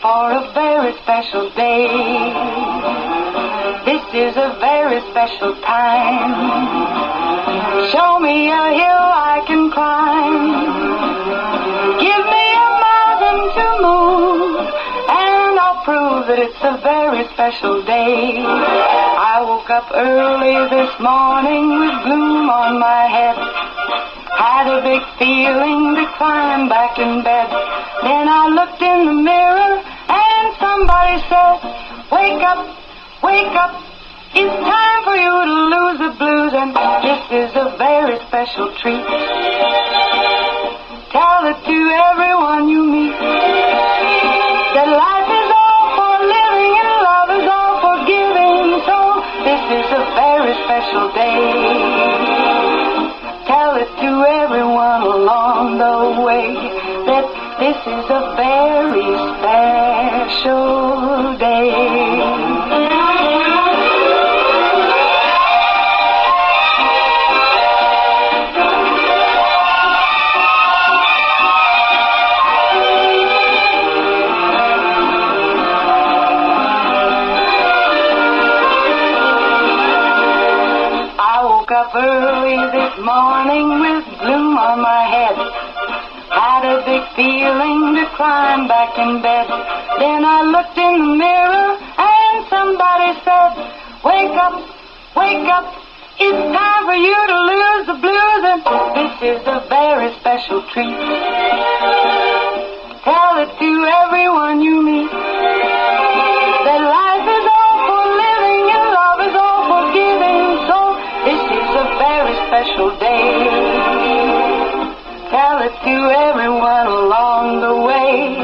for a very special day. This is a very special time. Show me a hill I can climb. Give me a mountain to move, and I'll prove that it's a very special day. I woke up early this morning with gloom on my head. Had a big feeling to climb back in bed. Then I looked in the mirror and somebody said, wake up, wake up. It's time for you to lose the blues, and this is a very special treat. Tell it to everyone you meet that life is all for living and love is all for giving. So this is a very special day. Tell it to everyone along the way that this is a very special day. Up early this morning with gloom on my head. Had a big feeling to climb back in bed. Then I looked in the mirror and somebody said, wake up, wake up. It's time for you to lose the blues, and this is a very special treat. Tell it to everyone you meet that life is all for living and love is all for giving. So this is a very special day. Tell it to everyone along the way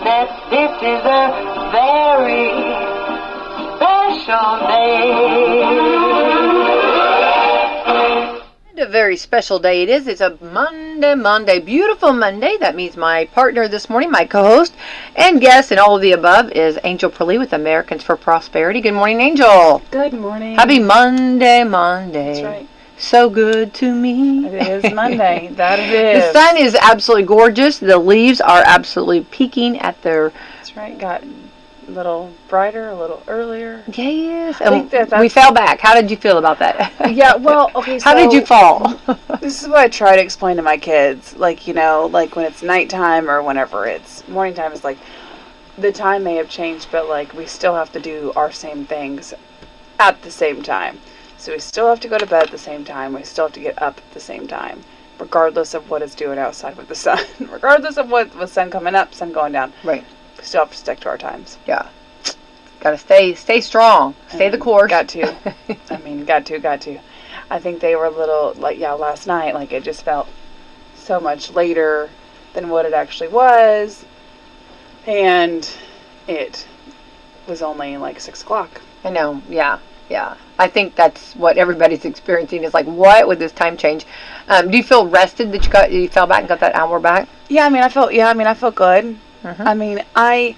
that this is a very special day. A very special day it is. It's a Monday, beautiful Monday. That means my partner this morning, my co-host and guest and all of the above is Angel Perley with Americans for Prosperity. Good morning, Angel. Good morning. Happy Monday. That's right. So good to me. It is Monday. That it is. The sun is absolutely gorgeous. The leaves are absolutely peaking at their... That's right. Got a little brighter, a little earlier. Yes. I think that's we fell back. How did you feel about that? Yeah, well, okay, so... How did you fall? This is what I try to explain to my kids. Like, you know, like when it's nighttime or whenever it's morning time, it's like the time may have changed, but like we still have to do our same things at the same time. So we still have to go to bed at the same time. We still have to get up at the same time, regardless of what it's doing outside with the sun. Regardless of what the sun coming up, sun going down. Right. We still have to stick to our times. Yeah. Got to stay strong. Stay the course. Got to. I mean, got to. I think they were a little, like, yeah, last night, like, it just felt so much later than what it actually was. And it was only, like, 6 o'clock. I know, yeah. I think that's what everybody's experiencing is like, what with this time change? Do you feel rested that you fell back and got that hour back? Yeah, I mean, I felt good. Mm-hmm. I mean, I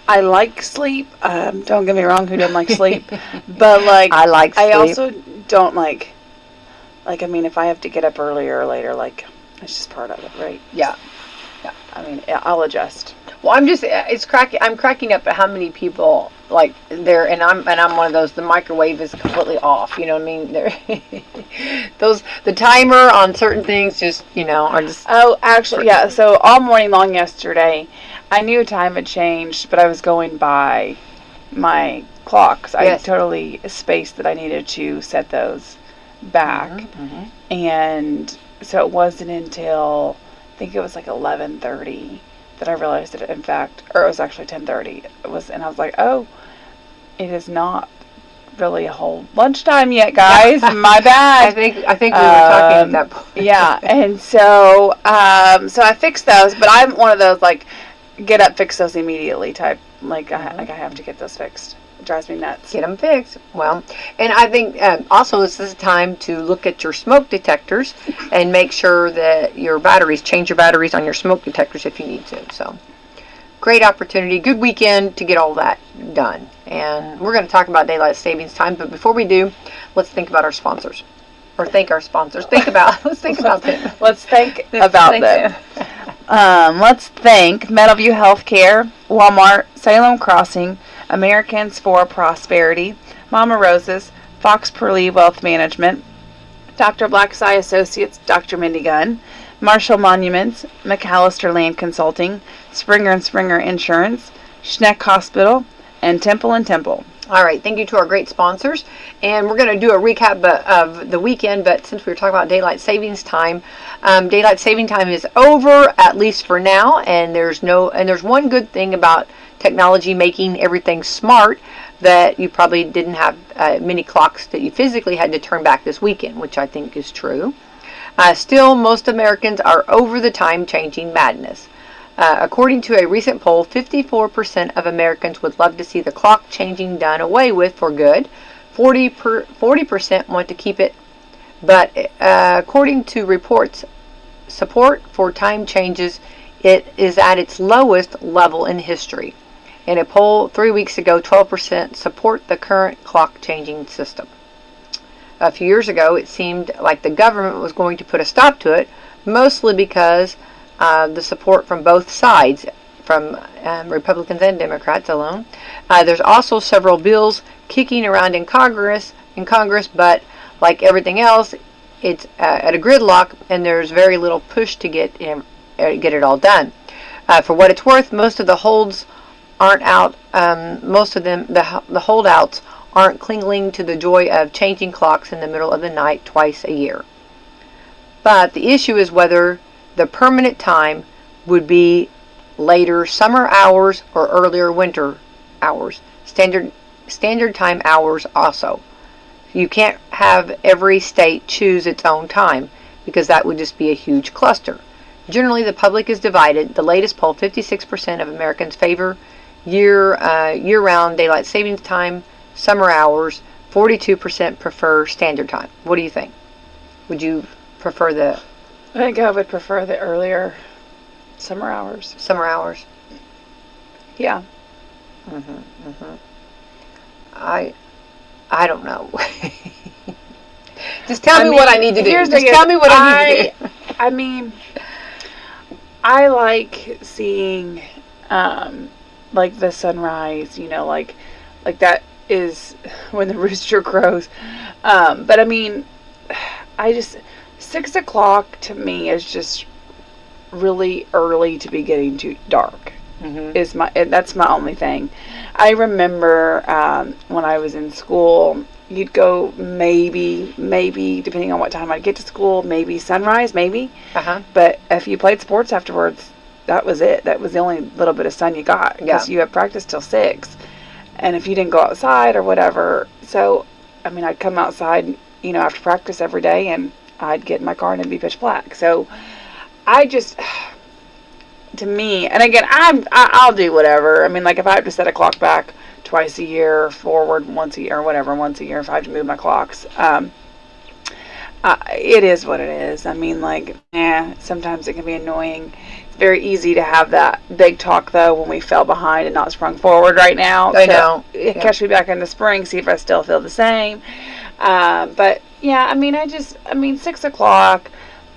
like sleep. Don't get me wrong, who doesn't like sleep? But like, I like sleep. I also don't like, I mean, if I have to get up earlier or later, like, it's just part of it, right? Yeah. I mean, I'll adjust. Well, I'm cracking up at how many people like there, and I'm one of those. The microwave is completely off. You know what I mean? The timer on certain things just, are just. Oh, actually, yeah. So all morning long yesterday, I knew time had changed, but I was going by my clocks. Yes. I totally spaced that I needed to set those back, and so it wasn't until I think it was like 11:30 that I realized that, in fact, or it was actually 10:30. And I was like, oh, it is not really a whole lunchtime yet, guys. My bad. I think we were talking at that point. Yeah, and so I fixed those, but I'm one of those like get up, fix those immediately type. Like I have to get those fixed. It drives me nuts. Get them fixed. Well, and I think also this is a time to look at your smoke detectors and make sure that change your batteries on your smoke detectors if you need to. So, great opportunity, good weekend to get all that done. And we're going to talk about daylight savings time, but before we do, let's think about our sponsors. Or thank our sponsors. Let's think about them. Let's think about them. Let's thank Meadowview Healthcare, Walmart, Salem Crossing, Americans for Prosperity, Mama Roses, Fox Perley Wealth Management, Dr. Black's Eye Associates, Dr. Mindy Gunn, Marshall Monuments, McAllister Land Consulting, Springer and Springer Insurance, Schneck Hospital, and Temple and Temple. All right, thank you to our great sponsors. And we're going to do a recap of the weekend, but since we were talking about daylight savings time, daylight saving time is over, at least for now, and there's one good thing about technology making everything smart, that you probably didn't have many clocks that you physically had to turn back this weekend, which I think is true. Still, most Americans are over the time changing madness. According to a recent poll, 54% of Americans would love to see the clock changing done away with for good. 40% want to keep it, but according to reports, support for time changes, it is at its lowest level in history. In a poll 3 weeks ago, 12% support the current clock changing system. A few years ago, it seemed like the government was going to put a stop to it, mostly because the support from both sides, from Republicans and Democrats alone. There's also several bills kicking around in Congress, but like everything else, it's at a gridlock, and there's very little push to get it all done. For what it's worth, most of the holds aren't out. Most of them, the holdouts, aren't clinging to the joy of changing clocks in the middle of the night twice a year. But the issue is whether the permanent time would be later summer hours or earlier winter hours. Standard time hours also. You can't have every state choose its own time, because that would just be a huge cluster. Generally, the public is divided. The latest poll, 56% of Americans favor year-round daylight savings time, summer hours. 42% prefer standard time. What do you think? Would you prefer the I think I would prefer the earlier summer hours. summer hours? Yeah. I don't know. Just tell me what I need to do. Here's Just tell me what I need to do. I mean, I like seeing, like the sunrise. Like that is when the rooster crows. But I mean, 6 o'clock to me is just really early to be getting too dark. That's my only thing. I remember when I was in school, you'd go maybe depending on what time I'd get to school, maybe sunrise, maybe. But if you played sports afterwards, that was it. That was the only little bit of sun you got, because you had practice till 6. And if you didn't go outside or whatever, so I mean, I'd come outside, after practice every day, and I'd get in my car and it'd be pitch black. So I just, to me, and again, I'll do whatever. I mean, like if I have to set a clock back twice a year, forward once a year, or whatever, once a year, if I have to move my clocks, it is what it is. I mean, like, sometimes it can be annoying. It's very easy to have that big talk, though, when we fell behind and not sprung forward right now. I know. Catch me back in the spring, see if I still feel the same. But yeah, I mean, 6 o'clock,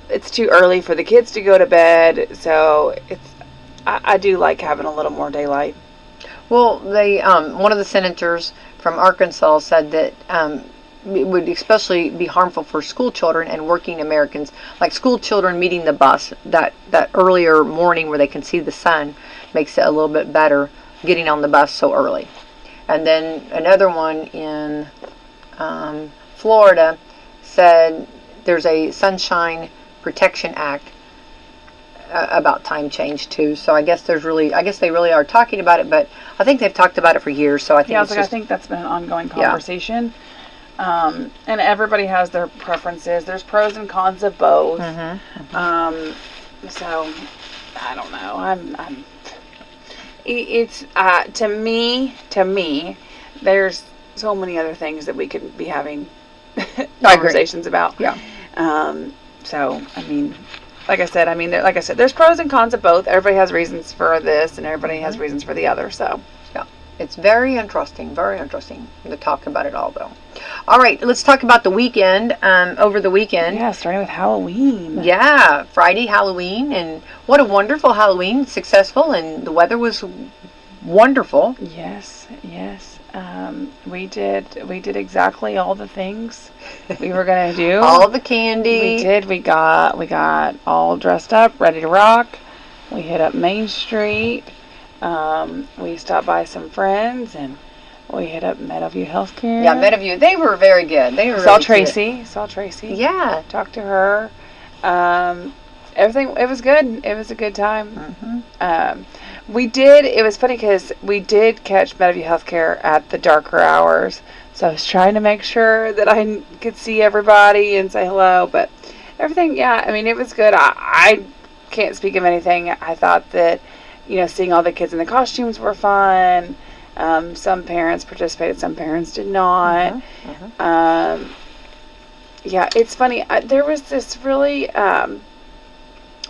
it's too early for the kids to go to bed, so I do like having a little more daylight. Well, one of the senators from Arkansas said that it would especially be harmful for school children and working Americans, like school children meeting the bus, that earlier morning where they can see the sun makes it a little bit better getting on the bus so early. And then another one in Florida said there's a Sunshine Protection Act about time change too. So I guess they really are talking about it, but I think they've talked about it for years. So I think I think that's been an ongoing conversation. And everybody has their preferences. There's pros and cons of both. So I don't know. It's to me, there's so many other things that we could be having conversations about. Yeah. So I mean, like I said, there's pros and cons of both. Everybody has reasons for this, and everybody has reasons for the other. So yeah, it's very interesting to talk about it all, though. All right, let's talk about the weekend. Over the weekend. Yeah, starting with Halloween. Yeah, Friday, Halloween, and what a wonderful Halloween, successful, and the weather was wonderful. Yes. We did exactly all the things we were gonna do. All the candy. We did. We got all dressed up, ready to rock. We hit up Main Street. We stopped by some friends, and we hit up Meadowview Healthcare. Yeah, Meadowview. They were very good. They were Saw really Tracy. cute. Saw Tracy. Yeah. Talked to her. Everything. It was good. It was a good time. Mm-hmm. It was funny because we did catch Meadowview Healthcare at the darker hours. So I was trying to make sure that I could see everybody and say hello. But everything, yeah, I mean, it was good. I can't speak of anything. I thought that, seeing all the kids in the costumes were fun. Some parents participated, some parents did not. Yeah, it's funny. There was this really a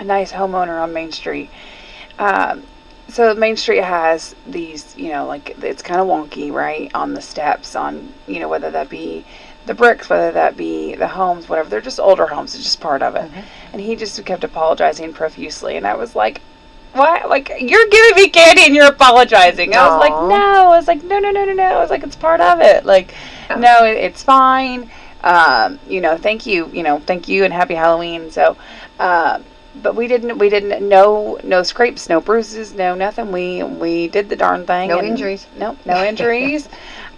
nice homeowner on Main Street. So Main Street has these, it's kind of wonky, right, on the steps, on, whether that be the bricks, whether that be the homes, whatever. They're just older homes. It's just part of it. And he just kept apologizing profusely. And I was like, what? Like, you're giving me candy and you're apologizing. I was like, no. I was like, no. I was like, it's part of it. Like, no, it's fine. Thank you. Thank you and happy Halloween. So, but we didn't, no scrapes, no bruises, no nothing. We did the darn thing. No injuries. No injuries.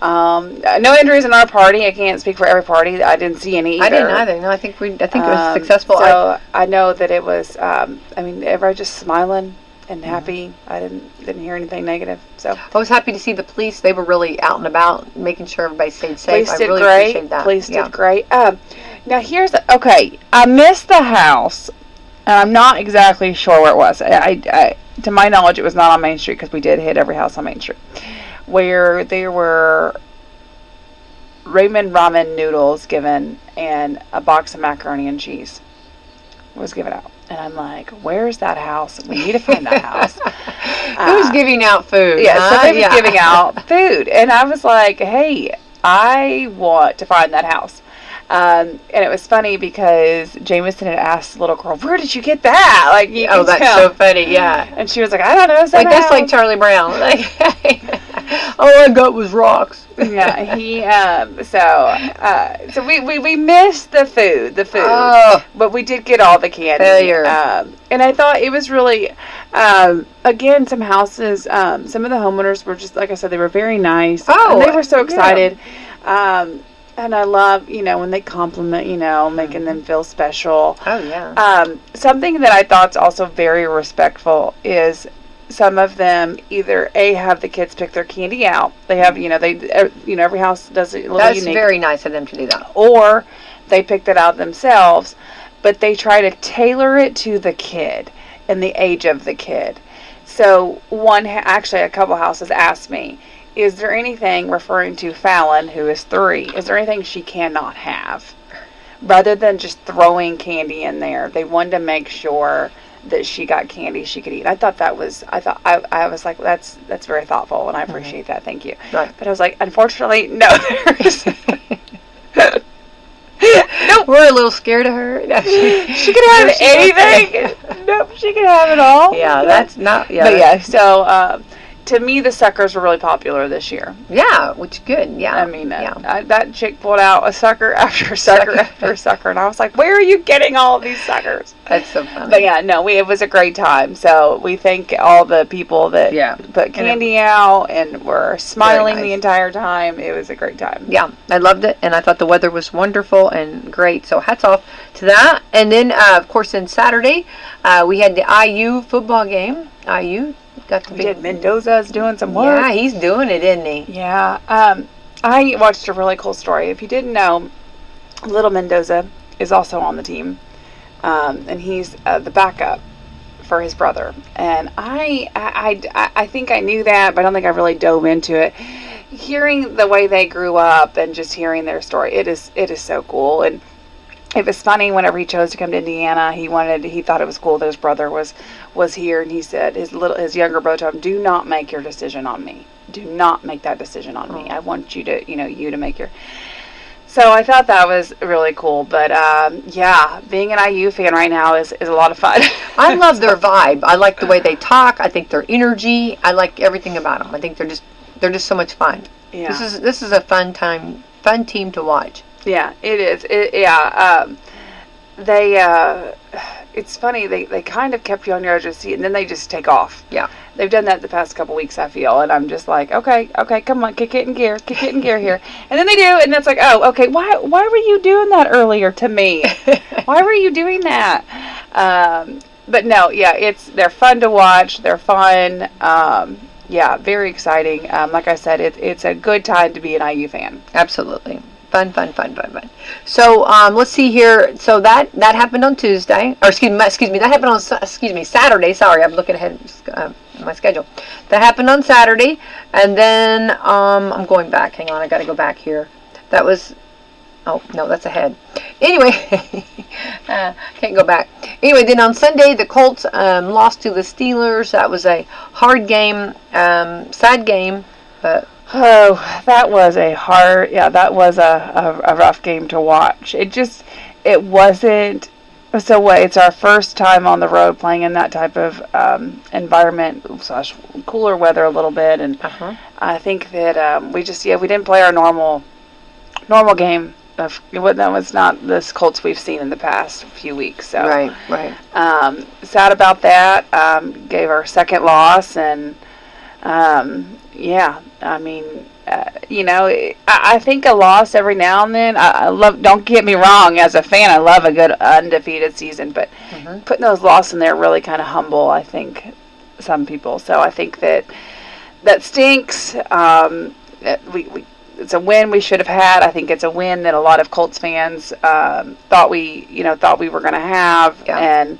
No injuries in our party. I can't speak for every party. I didn't see any either. I didn't either. No, I think it was successful. So I know that it was, everybody just smiling and happy. I didn't hear anything negative. So I was happy to see the police. They were really out and about, making sure everybody stayed safe. Police did I really great. appreciate that. Police did great. Now okay. I missed the house. And I'm not exactly sure where it was. I to my knowledge, it was not on Main Street because we did hit every house on Main Street. Where there were ramen noodles given and a box of macaroni and cheese was given out. And I'm like, where's that house? We need to find that house. Who's giving out food? Yeah, somebody was giving out food. And I was like, hey, I want to find that house. And it was funny because Jameson had asked the little girl, where did you get that? Like, that's so funny, yeah. And she was like, I don't know. That's like Charlie Brown. Like, all I got was rocks. Yeah, so we missed the food, but we did get all the candy. Failure. And I thought it was really, again, some houses, some of the homeowners were just, like I said, they were very nice. And they were so excited. Yeah. And I love, when they compliment, making them feel special. Oh, yeah. Something that I thought's also very respectful is some of them either have the kids pick their candy out. They have, every house does it a little unique. That's very nice of them to do that. Or they pick that out themselves, but they try to tailor it to the kid and the age of the kid. So a couple houses asked me, is there anything, referring to Fallon, who is 3, is there anything she cannot have? Rather than just throwing candy in there, they wanted to make sure that she got candy she could eat. I was like, that's very thoughtful, and I appreciate that. Thank you. Right. But I was like, unfortunately, no, there's Nope. We're a little scared of her. No, she could have anything. Nope, she could have it all. Yeah, that's not. Yeah. But yeah, so to me, the suckers were really popular this year. Yeah, which is good. Yeah. I mean, that chick pulled out a sucker after sucker after sucker, and I was like, where are you getting all of these suckers? That's so funny. But yeah, no, it was a great time. So we thank all the people that put candy out and were smiling the entire time. It was a great time. Yeah, I loved it, and I thought the weather was wonderful and great. So hats off to that. And then, of course, on Saturday, we had the IU football game. IU got the big. Mendoza's doing some work. Yeah, he's doing it, isn't he? Yeah. I watched a really cool story. If you didn't know, little Mendoza is also on the team. And he's the backup for his brother. And I think I knew that, but I don't think I really dove into it. Hearing the way they grew up and just hearing their story, it is so cool. And it was funny whenever he chose to come to Indiana. He thought it was cool that his brother was here, and he said his younger brother told him, "Do not make your decision on me. Do not make that decision on me. I want you to make your." So I thought that was really cool. But yeah, being an IU fan right now is a lot of fun. I love their vibe. I like the way they talk. I think their energy. I like everything about them. I think they're just so much fun. Yeah. This is a fun team to watch. Yeah, it is. It's funny, they kind of kept you on your edge of the seat, and then they just take off. Yeah. They've done that the past couple weeks, I feel, and I'm just like, okay, come on, kick it in gear here. And then they do, and it's like, oh, okay, why were you doing that earlier to me? Why were you doing that? But no, yeah, they're fun to watch. They're fun. Yeah, very exciting. Like I said, it's a good time to be an IU fan. Absolutely. Fun. So let's see here. So that happened on Tuesday, or excuse me, that happened on Saturday. Sorry, I'm looking ahead my schedule. That happened on Saturday, and then I'm going back. Hang on, I got to go back here. That was. Oh no, that's ahead. Anyway, can't go back. Anyway, then on Sunday the Colts lost to the Steelers. That was a hard game, sad game, but. Oh, that was a rough game to watch. It wasn't, so what, it's our first time on the road playing in that type of environment, / cooler weather a little bit, and I think that we didn't play our normal game. That was not this Colts we've seen in the past few weeks. So Right. Sad about that. Gave our second loss, and yeah, I mean, I think a loss every now and then. I love. Don't get me wrong. As a fan, I love a good undefeated season, but putting those losses in there really kind of humble, I think, some people. So I think that stinks. It's a win we should have had. I think it's a win that a lot of Colts fans thought we were going to have, and.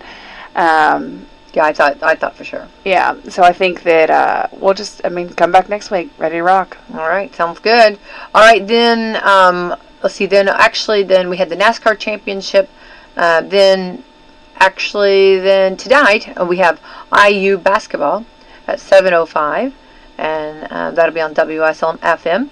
Yeah, I thought for sure. Yeah, so I think that we'll just, come back next week, ready to rock. All right, sounds good. All right, then, let's see, then we had the NASCAR Championship. Then tonight, we have IU basketball at 7:05, and that'll be on WSLM FM.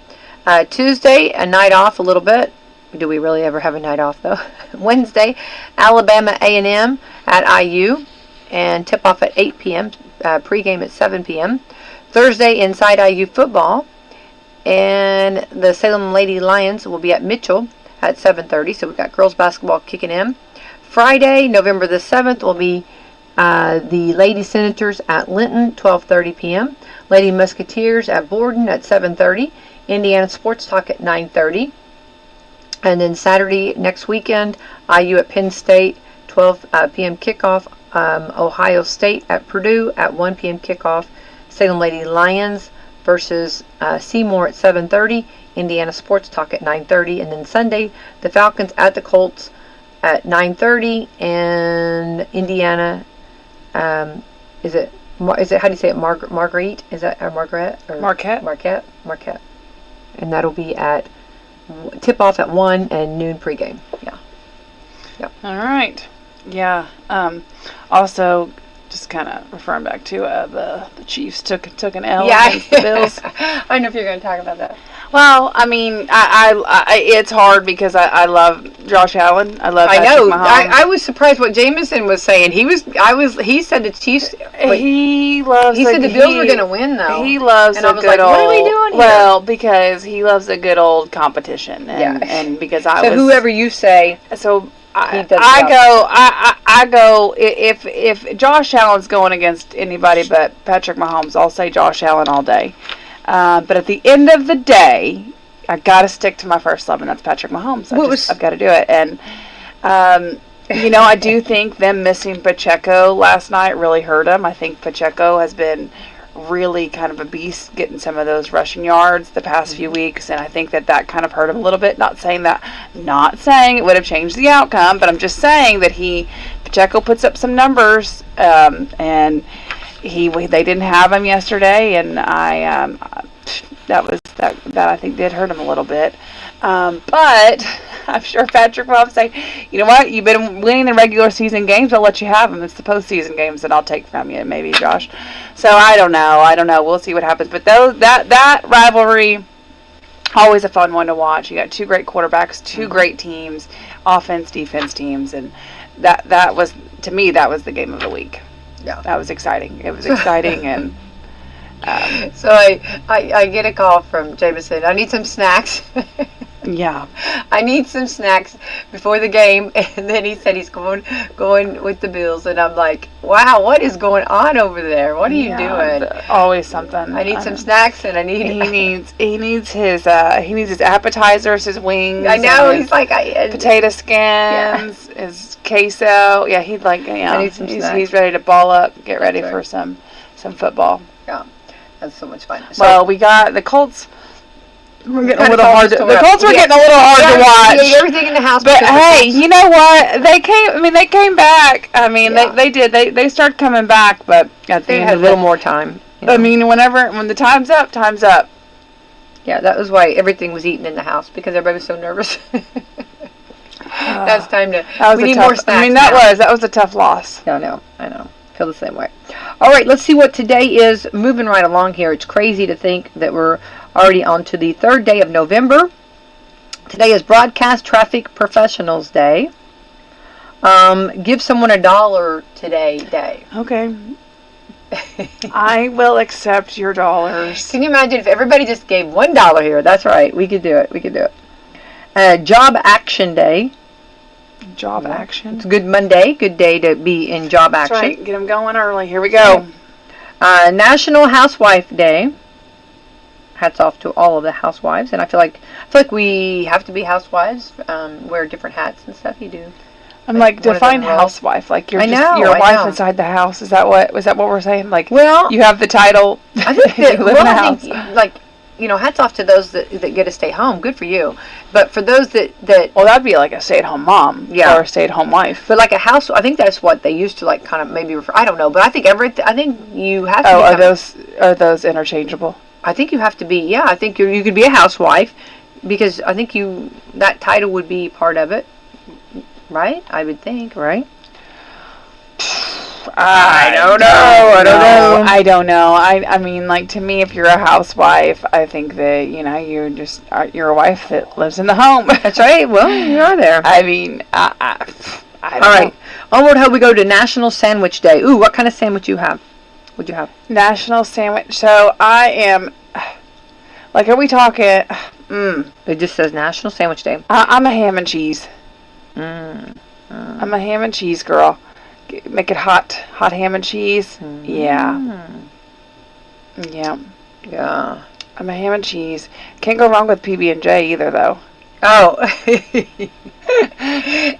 Tuesday, a night off a little bit. Do we really ever have a night off, though? Wednesday, Alabama A&M at IU. And tip-off at 8 p.m., pregame at 7 p.m. Thursday, Inside IU football. And the Salem Lady Lions will be at Mitchell at 7:30. So we've got girls basketball kicking in. Friday, November the 7th, will be the Lady Senators at Linton, 12:30 p.m. Lady Musketeers at Borden at 7:30. Indiana Sports Talk at 9:30. And then Saturday, next weekend, IU at Penn State, 12 p.m. kickoff. Ohio State at Purdue at 1 p.m. kickoff. Salem Lady Lions versus Seymour at 7:30. Indiana Sports Talk at 9:30. And then Sunday, the Falcons at the Colts at 9:30. And Indiana, is it how do you say it? Marguerite? Is that Margaret? Or Marquette. And that'll be at tip-off at 1 and noon pregame. Yeah. Yep. All right. Yeah. Also, just kind of referring back to the Chiefs took an L against the Bills. I don't know if you're going to talk about that. Well, I it's hard because I love Josh Allen. I love Patrick Mahomes. I was surprised what Jameson was saying. He said the Chiefs. He said the Bills were going to win though. He loves and I was like, what are we doing here? Well, because he loves a good old competition, and because whoever you say. So. I go if Josh Allen's going against anybody but Patrick Mahomes, I'll say Josh Allen all day. But at the end of the day, I got to stick to my first love, and that's Patrick Mahomes. I've got to do it. And I do think them missing Pacheco last night really hurt him. I think Pacheco has been really kind of a beast getting some of those rushing yards the past few weeks, and I think that kind of hurt him a little bit. Not saying it would have changed the outcome, but I'm just saying that Pacheco puts up some numbers, and they didn't have him yesterday, and that I think did hurt him a little bit. But I'm sure Patrick Mahomes say, you know what, you've been winning the regular season games, I'll let you have them. It's the postseason games that I'll take from you, maybe, Josh. So I don't know. We'll see what happens. But that rivalry, Always a fun one to watch. You got two great quarterbacks, two great teams, offense, defense teams, and that was, to me, that was the game of the week. Yeah. That was exciting. It was exciting, and so I get a call from Jameson. I need some snacks. yeah. I need some snacks before the game, and then he said he's going with the Bills, and I'm like, wow, what is going on over there? What are you doing? Always something. I need some snacks, and he needs his appetizers, his wings. I know, he's like potato skins, his queso. Yeah, he'd like, I need some snacks. He's ready to ball up, get ready for some football. Yeah, that's so much fun. So, we got the Colts. We're getting a little hard. The Colts were getting a little hard to watch. Everything in the house. But hey, you know what? They came back. I mean, they did. They started coming back, but at the They end had of a little more time. I mean, when the time's up, time's up. Yeah, that was why everything was eaten in the house, because everybody was so nervous. That's time to. We need more snacks. I mean, that was a tough loss. I know. Feel the same way. All right, let's see what today is. Moving right along here. It's crazy to think that we're already on to the 3rd day of November. Today is Broadcast Traffic Professionals Day. Give someone $1 today day. Okay. I will accept your dollars. Can you imagine if everybody just gave $1 here? That's right. We could do it. Job Action Day. Job action. It's a good Monday. Good day to be in job action. That's right. Get them going early. Here we go. National Housewife Day. Hats off to all of the housewives, and I feel like we have to be housewives. Wear different hats and stuff. You do. I'm like define housewife. Like you're your wife inside the house. Is that what we're saying? Like, well, you have the title. I think that, you live in a house. Like, hats off to those that get to stay home. Good for you. But for those that well, that'd be like a stay-at-home mom, or a stay-at-home wife. But like a house, I think that's what they used to like kind of maybe refer. I don't know, but I think you have to. Are those interchangeable? I think you have to be. Yeah, I think you could be a housewife, because I think that title would be part of it, right? I would think, right? I don't know. I mean, like, to me, if you're a housewife, I think that, you're a wife that lives in the home. That's right. Well, you are there. I mean, I don't know. All right. Onward, how we go to National Sandwich Day. Ooh, what kind of sandwich would you have? National Sandwich. So I am, like, are we talking? It just says National Sandwich Day. I'm a ham and cheese. I'm a ham and cheese girl. Make it hot ham and cheese. Yeah. I'm a ham and cheese. Can't go wrong with PB&J either, though. Oh.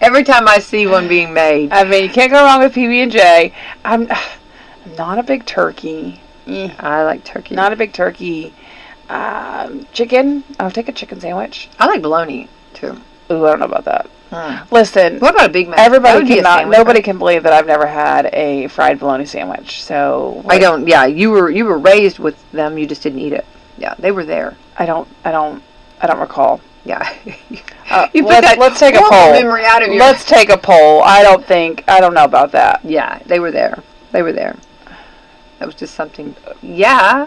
Every time I see one being made. I mean, you can't go wrong with PB&J. I'm not a big turkey. I like turkey. Not a big turkey. Chicken. I'll take a chicken sandwich. I like bologna, too. Ooh, I don't know about that. Listen. What about a Big Mac? Nobody can believe that I've never had a fried bologna sandwich. So I don't. Yeah, you were raised with them. You just didn't eat it. Yeah, they were there. I don't recall. Yeah. Let's take a poll. Memory out of your... Let's take a poll. I don't know about that. Yeah, they were there. That was just something. Yeah.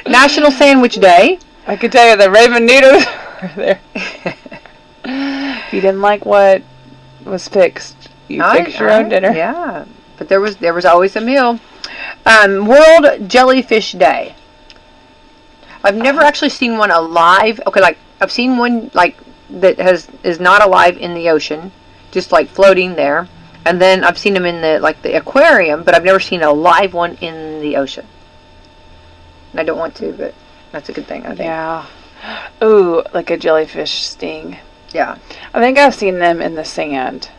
National Sandwich Day. I can tell you the ramen noodles were there. If you didn't like what was fixed, you fixed your own dinner. Yeah, but there was always a meal. World Jellyfish Day. I've never actually seen one alive. Okay, like I've seen one like that is not alive in the ocean, just like floating there. And then I've seen them in the aquarium, but I've never seen a live one in the ocean. And I don't want to, but that's a good thing, I think. Yeah. Ooh, like a jellyfish sting. Yeah. I think I've seen them in the sand.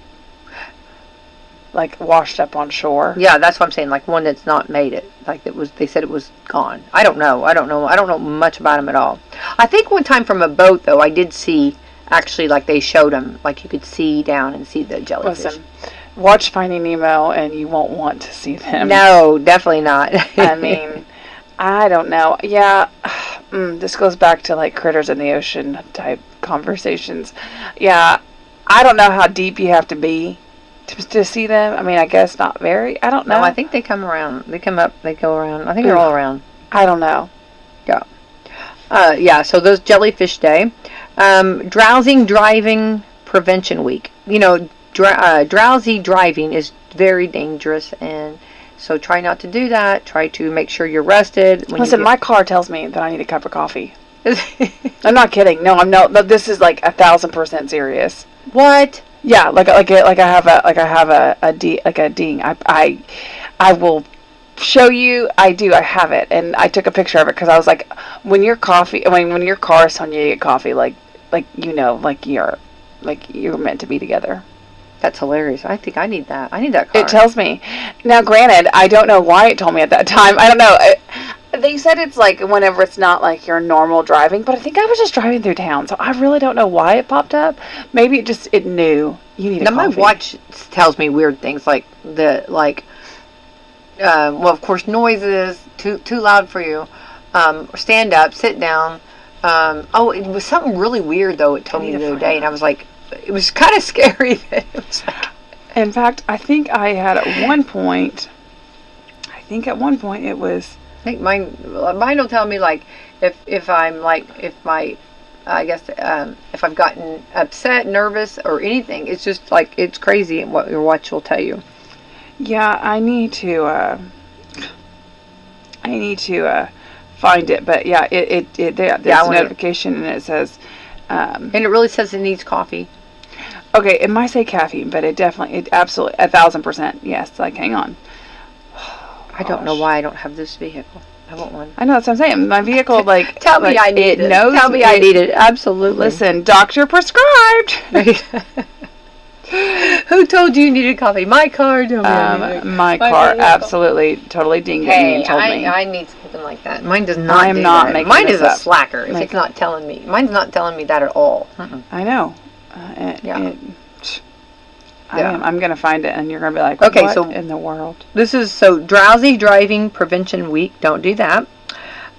Like washed up on shore. Yeah, that's what I'm saying. Like one that's not made it. Like they said it was gone. I don't know. I don't know much about them at all. I think one time from a boat though, I did see actually like they showed them. Like you could see down and see the jellyfish. Listen, watch Finding Nemo and you won't want to see them. No, definitely not. I mean, I don't know. Yeah, this goes back to like critters in the ocean type conversations. Yeah, I don't know how deep you have to be to see them. I mean, I guess not very. I don't know. No, I think they come around. They come up. They go around. I think they're all around. I don't know. Yeah. Yeah, so those Jellyfish Day. Drowsing Driving Prevention Week. You know, drowsy driving is very dangerous, and so try not to do that. Try to make sure you're rested. Listen, my car tells me that I need a cup of coffee. I'm not kidding. No, I'm not. But this is like 1,000% serious. What? Yeah, like I have a ding. I will show you. I have it, and I took a picture of it because I was like, when your car is telling you to get coffee, like you're meant to be together. That's hilarious. I think I need that. I need that car. It tells me. Now, granted, I don't know why it told me at that time. I don't know. They said it's like whenever it's not like your normal driving, but I think I was just driving through town, so I really don't know why it popped up. Maybe it knew you need a coffee. Now my watch tells me weird things well, of course, noises too loud for you. Stand up, sit down. It was something really weird though. It told me the other day, and I was like, it was kind of scary. That it was like. In fact, I think I had at one point it was. I think mine will tell me like if I've gotten upset, nervous, or anything. It's just like it's crazy what your watch will tell you. Yeah, I need to find it, but yeah, there's a notification and it says, and it really says it needs coffee. Okay, it might say caffeine, but it absolutely 1,000%. Yes, like hang on. I don't know why I don't have this vehicle. I want one. I know, that's what I'm saying. My vehicle, like... Tell me I need it. Tell me I need it. Absolutely. Listen, doctor prescribed. Who told you needed coffee? My car. My car absolutely, totally dinged at me and told me. I need something like that. Mine does not. I'm not making Mine this is a up. slacker. If it's not telling me, mine's not telling me that at all. I know. I'm going to find it, and you're going to be like, okay, what so in the world? This is Drowsy Driving Prevention Week. Don't do that.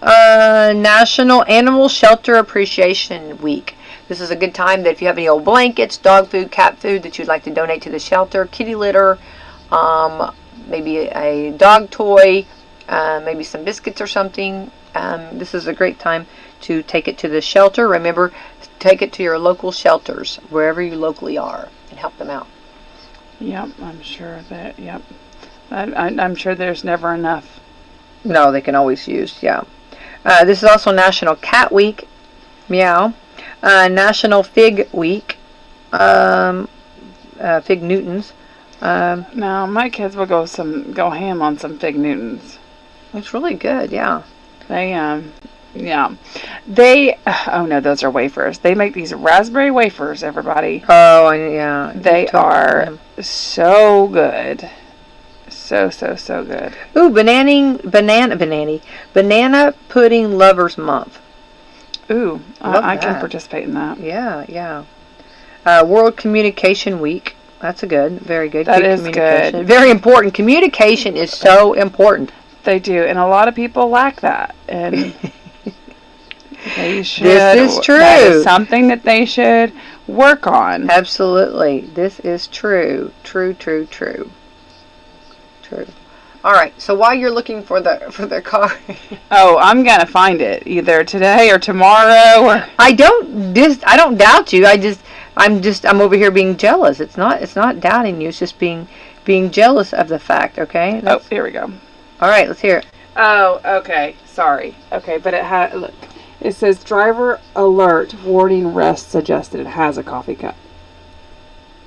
National Animal Shelter Appreciation Week. This is a good time that if you have any old blankets, dog food, cat food that you'd like to donate to the shelter, kitty litter, maybe a dog toy, maybe some biscuits or something. This is a great time to take it to the shelter. Remember, take it to your local shelters, wherever you locally are, and help them out. Yep, I'm sure that, yep. I'm sure there's never enough. No, they can always use, yeah. This is also National Cat Week. Meow. National Fig Week. Fig Newtons. Now, my kids will go ham on some Fig Newtons. It's really good, yeah. Oh no, those are wafers. They make these raspberry wafers, everybody. Oh, yeah. They are so good. So good. Ooh, banana pudding lovers month. Ooh, I can participate in that. Yeah. World Communication Week. That's very good. That is good. Very important. Communication is so important. They do, and a lot of people lack that. And they should. This is true. That is something that they should work on. Absolutely. This is true. True. All right. So while you're looking for the car, I'm gonna find it either today or tomorrow. Or I don't doubt you. I'm over here being jealous. It's not doubting you. It's just being jealous of the fact. Okay. Here we go. All right. Let's hear it. Oh, okay. Sorry. Okay, but look. It says driver alert, warning, rest suggested. It has a coffee cup.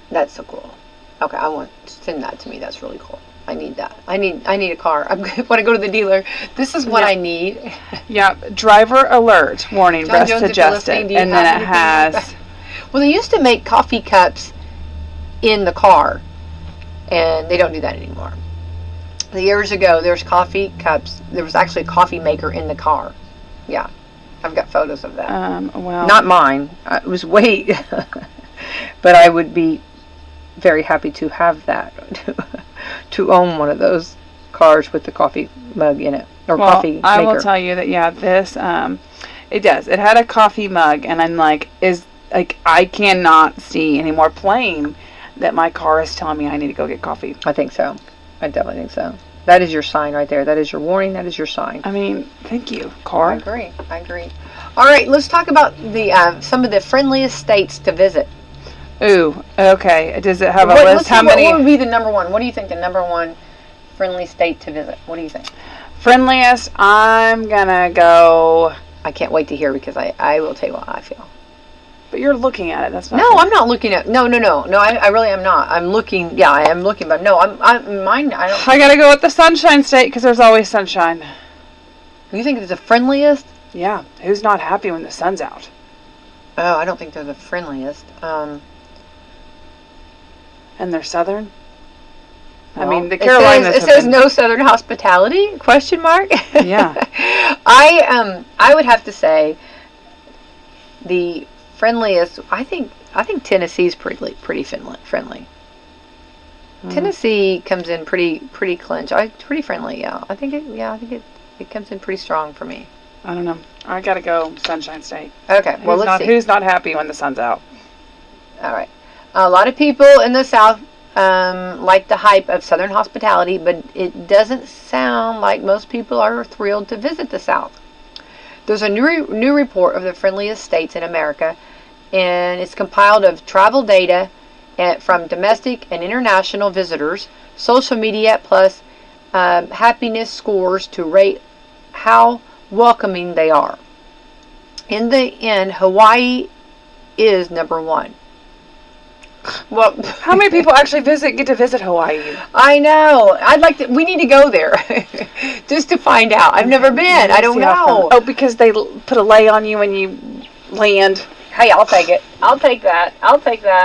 That's so cool. Okay, I want to send that to me. That's really cool. I need that. I need a car. When I go to the dealer, this is what I need. Yeah, driver alert, warning, rest suggested. And then it has... Well, they used to make coffee cups in the car, and they don't do that anymore. Years ago, there's coffee cups. There was actually a coffee maker in the car. Yeah. I've got photos of that. Well, not mine. It was way, but I would be very happy to have that, to own one of those cars with the coffee mug in it, or coffee maker. I will tell you that this it does. It had a coffee mug, and I'm like, I cannot see anymore plain that my car is telling me I need to go get coffee. I think so. I definitely think so. That is your sign right there. That is your warning. That is your sign. I mean, thank you, car. I agree. All right, let's talk about the some of the friendliest states to visit. Ooh, okay. Does it have a What- list? let's How see, many? What would be the number one? What do you think the number one friendly state to visit? What do you think? Friendliest, I'm gonna go. I can't wait to hear because I will tell you what I feel. But you're looking at it. That's not. No, I'm not looking at. No. I really am not. I'm looking. Yeah, I am looking, but no, I'm mine. I don't. I gotta go with the Sunshine State because there's always sunshine. You think it's the friendliest? Yeah. Who's not happy when the sun's out? Oh, I don't think they're the friendliest. And they're southern. I Well, mean, the Carolinas. It says no southern hospitality? Question mark. Yeah. I would have to say the friendliest. I think Tennessee's pretty friendly. Tennessee comes in pretty clinch. Pretty friendly. Yeah. I think it comes in pretty strong for me. I don't know. I gotta go Sunshine State. Okay. Well, let's see. Who's not happy when the sun's out? All right. A lot of people in the South like the hype of Southern hospitality, but it doesn't sound like most people are thrilled to visit the South. There's a new report of the friendliest states in America, and it's compiled of travel data from domestic and international visitors, social media, plus happiness scores to rate how welcoming they are. In the end, Hawaii is number one. Well, How many people actually get to visit Hawaii? I know. I'd like to. We need to go there just to find out. I've never been. I don't See how know. fun- Oh, because they put a lei on you when you land. Hey, I'll take it. I'll take that.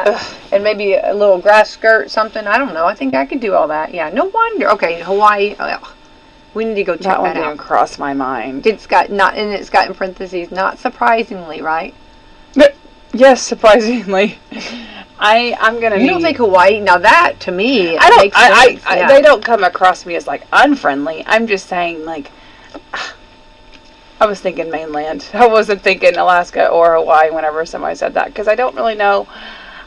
Ugh. And maybe a little grass skirt, something. I don't know. I think I could do all that. Yeah. No wonder. Okay, Hawaii. We need to go check That one that didn't out. cross my mind. It's got in parentheses. Not surprisingly, right? Yes, surprisingly. I'm gonna. You don't think Hawaii? Now that to me, I don't. makes sense. Yeah. They don't come across me as like unfriendly. I'm just saying like. I was thinking mainland. I wasn't thinking Alaska or Hawaii whenever somebody said that because I don't really know.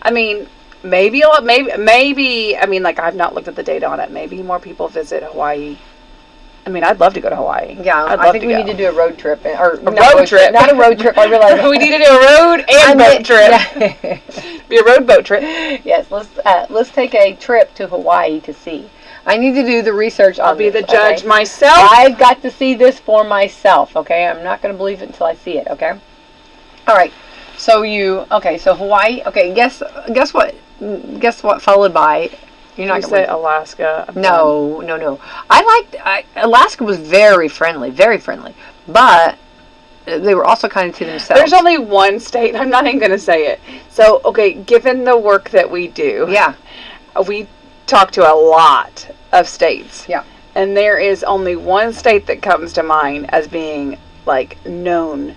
I mean, maybe a lot. Maybe. I mean, like I've not looked at the data on it. Maybe more people visit Hawaii. I mean, I'd love to go to Hawaii. Yeah, I think we need to do a road trip, or road trip. not a road trip. I realize We need to do a road and boat trip. Yeah. Be a road boat trip. Yes, let's take a trip to Hawaii to see. I need to do the research on I'll be this, the judge okay? myself. I've got to see this for myself, okay? I'm not going to believe it until I see it, okay? All right. So Hawaii. Okay, guess what? Guess what followed by? You're not You going say to Alaska. No. Alaska was very friendly, but they were also kind of to themselves. There's only one state. I'm not even going to say it. So, okay, given the work that we do, Yeah. we talk to a lot of states. Yeah. And there is only one state that comes to mind as being like known,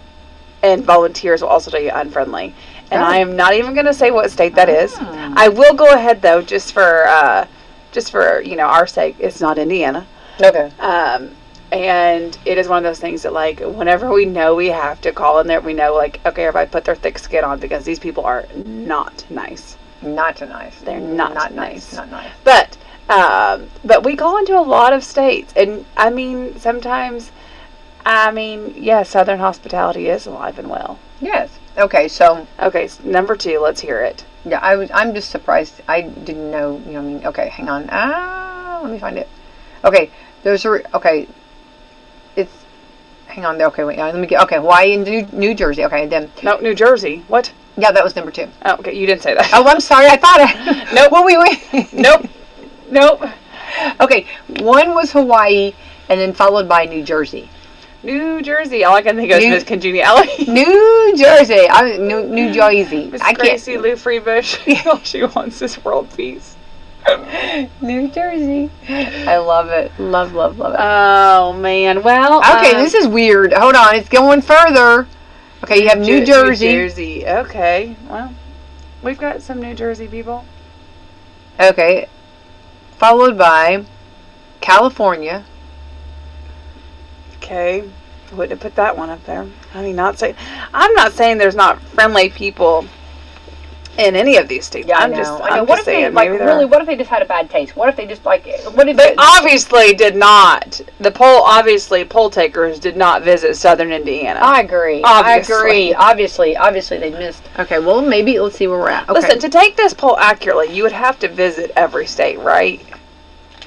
and volunteers will also tell you unfriendly. And Oh. I am not even going to say what state that is. Oh. I will go ahead though, just for our sake. It's not Indiana. Okay. And it is one of those things that, like, whenever we know we have to call in there, we know, like, okay, everybody put their thick skin on because these people are not nice. Not so nice. They're not nice. nice. Not nice. But we call into a lot of states, and I mean, sometimes, yeah, Southern hospitality is alive and well. Yes. Okay. So Okay, number 2, let's hear it. yeah, I'm just surprised. I didn't know. Okay, hang on. Let me find it. Okay. It's. Hang on there. Okay, wait. Let me get. Okay, Hawaii and New Jersey. Okay, then. No, New Jersey. What? Yeah, that was number 2. Oh, okay, you didn't say that. Oh, I'm sorry. I thought I. Nope. Well, wait. Nope. Okay, one was Hawaii, and then followed by New Jersey. New Jersey. All I can think of is Miss Congeniality. New Jersey. New Jersey. Miss I can't. Gracie Lou Freebush. All she wants is world peace. New Jersey. I love it. Love it. Oh man. Well. Okay, this is weird. Hold on, it's going further. Okay, you have New Jersey. New Jersey. Okay. Well, we've got some New Jersey people. Okay, followed by California. Okay. Wouldn't have put that one up there. I mean, I'm not saying there's not friendly people in any of these states. Yeah, I'm I know. just, I know. I'm What just if they saying, like maybe really? What if they just had a bad taste? What if they just like? What if They obviously did not. Poll takers did not visit Southern Indiana. I agree. Obviously. Obviously, they missed. Okay, well, maybe let's see where we're at. Okay. Listen, to take this poll accurately, you would have to visit every state, right?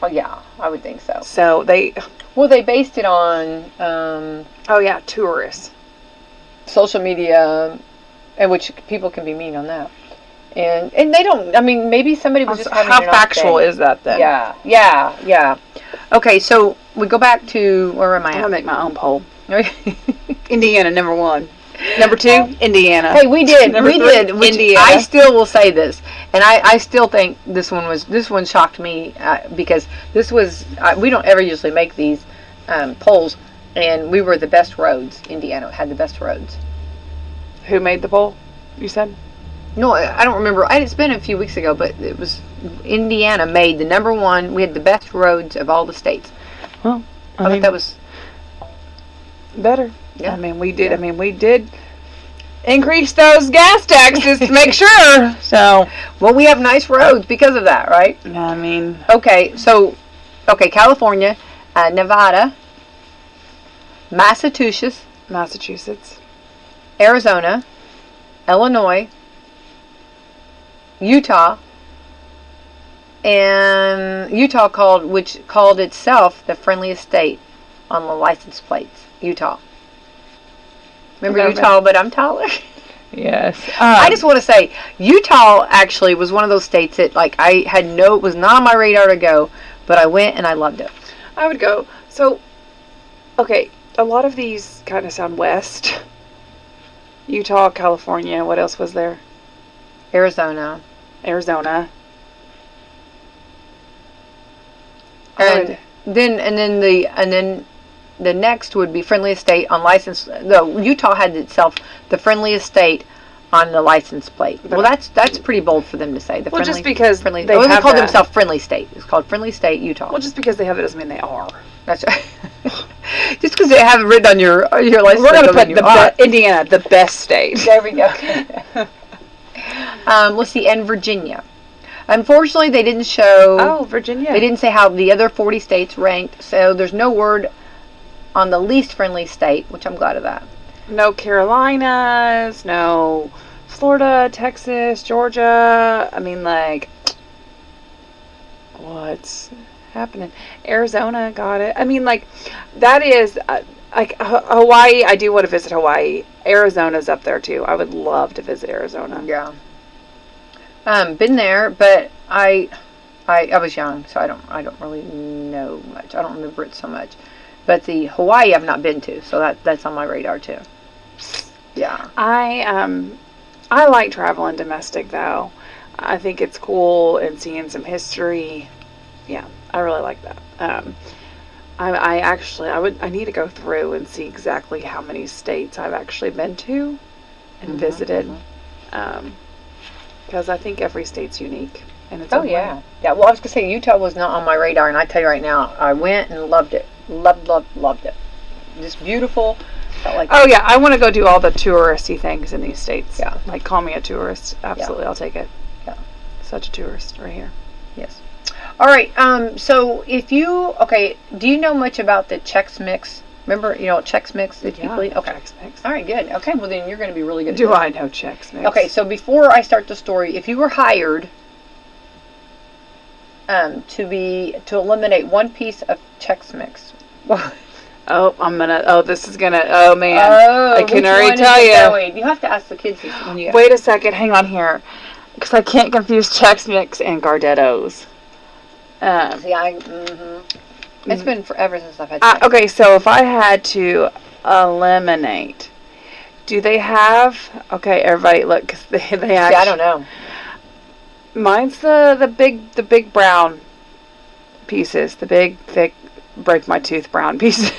Oh yeah, I would think so. So they. Well, they based it on Oh yeah, tourists. social media, and which people can be mean on that. And they don't. I mean, maybe somebody was just having How an off factual day. is that then? Yeah. Okay, so we go back to where am I I'm gonna at? make my own poll. Indiana, number 1. Number 2, Indiana. Hey, we did. Number We 3, did. Which Indiana. I still will say this, and I still think this one shocked me because this was we don't ever usually make these polls, and we were the best roads. Indiana had the best roads. Who made the poll? You said. No, I don't remember. It's been a few weeks ago, but it was Indiana made the number 1. We had the best roads of all the states. Well, I thought that was better. Yeah. I mean, we did. I mean, we did increase those gas taxes to make sure. So, well, we have nice roads because of that, right? I mean, Okay, so California, Nevada, Massachusetts, Arizona, Illinois, Utah, and Utah called itself the friendliest state on the license plates. Utah. Remember Utah, but I'm taller. yes. I just want to say, Utah actually was one of those states that it was not on my radar to go, but I went and I loved it. I would go. So, okay, a lot of these kind of sound west. Utah, California. What else was there? Arizona. And then the next would be friendliest state on license. Utah had itself the friendliest state on the license plate. Well, that's pretty bold for them to say. Just because friendly, they call themselves friendly state. It's called friendly state Utah. Well, just because they have it doesn't mean they are. That's right. Just because they have it written on your license. We're going to put Indiana, the best state. There we go. Let's see, and Virginia. Unfortunately, they didn't show. Oh, Virginia. They didn't say how the other 40 states ranked, so there's no word on the least friendly state, which I'm glad of that. No Carolinas, no Florida, Texas, Georgia. I mean, like, what's happening? Arizona got it. I mean, like, that is, like, Hawaii. I do want to visit Hawaii. Arizona's up there, too. I would love to visit Arizona. Yeah. Been there, but I was young, so I don't really know much. I don't remember it so much. But the Hawaii I've not been to, so that's on my radar too. Yeah. I like traveling domestic though. I think it's cool and seeing some history. Yeah, I really like that. I need to go through and see exactly how many states I've actually been to and visited. Because I think every state's unique. And it's yeah. Yeah, well, I was going to say, Utah was not on my radar, and I tell you right now, I went and loved it. Loved it. Just beautiful. Felt like oh, yeah, I want to go do all the touristy things in these states. Yeah. Like, call me a tourist. Absolutely, yeah. I'll take it. Yeah. Such a tourist right here. Yes. All right, so do you know much about the Chex Mix? Remember, Chex Mix? Okay. Chex Mix. All right, good. Okay, well then you're going to be really good. Do I know Chex Mix? Okay, so before I start the story, if you were hired to eliminate one piece of Chex Mix. This is gonna, oh man. I can already tell you. You have to ask the kids this when you Wait a second, hang on here. Because I can't confuse Chex Mix and Gardettos. It's been forever since I've had Chex. Okay, so if I had to eliminate, do they have, okay, everybody look, because they actually, I don't know. Mine's the big brown pieces, the big, thick, break my tooth brown pieces.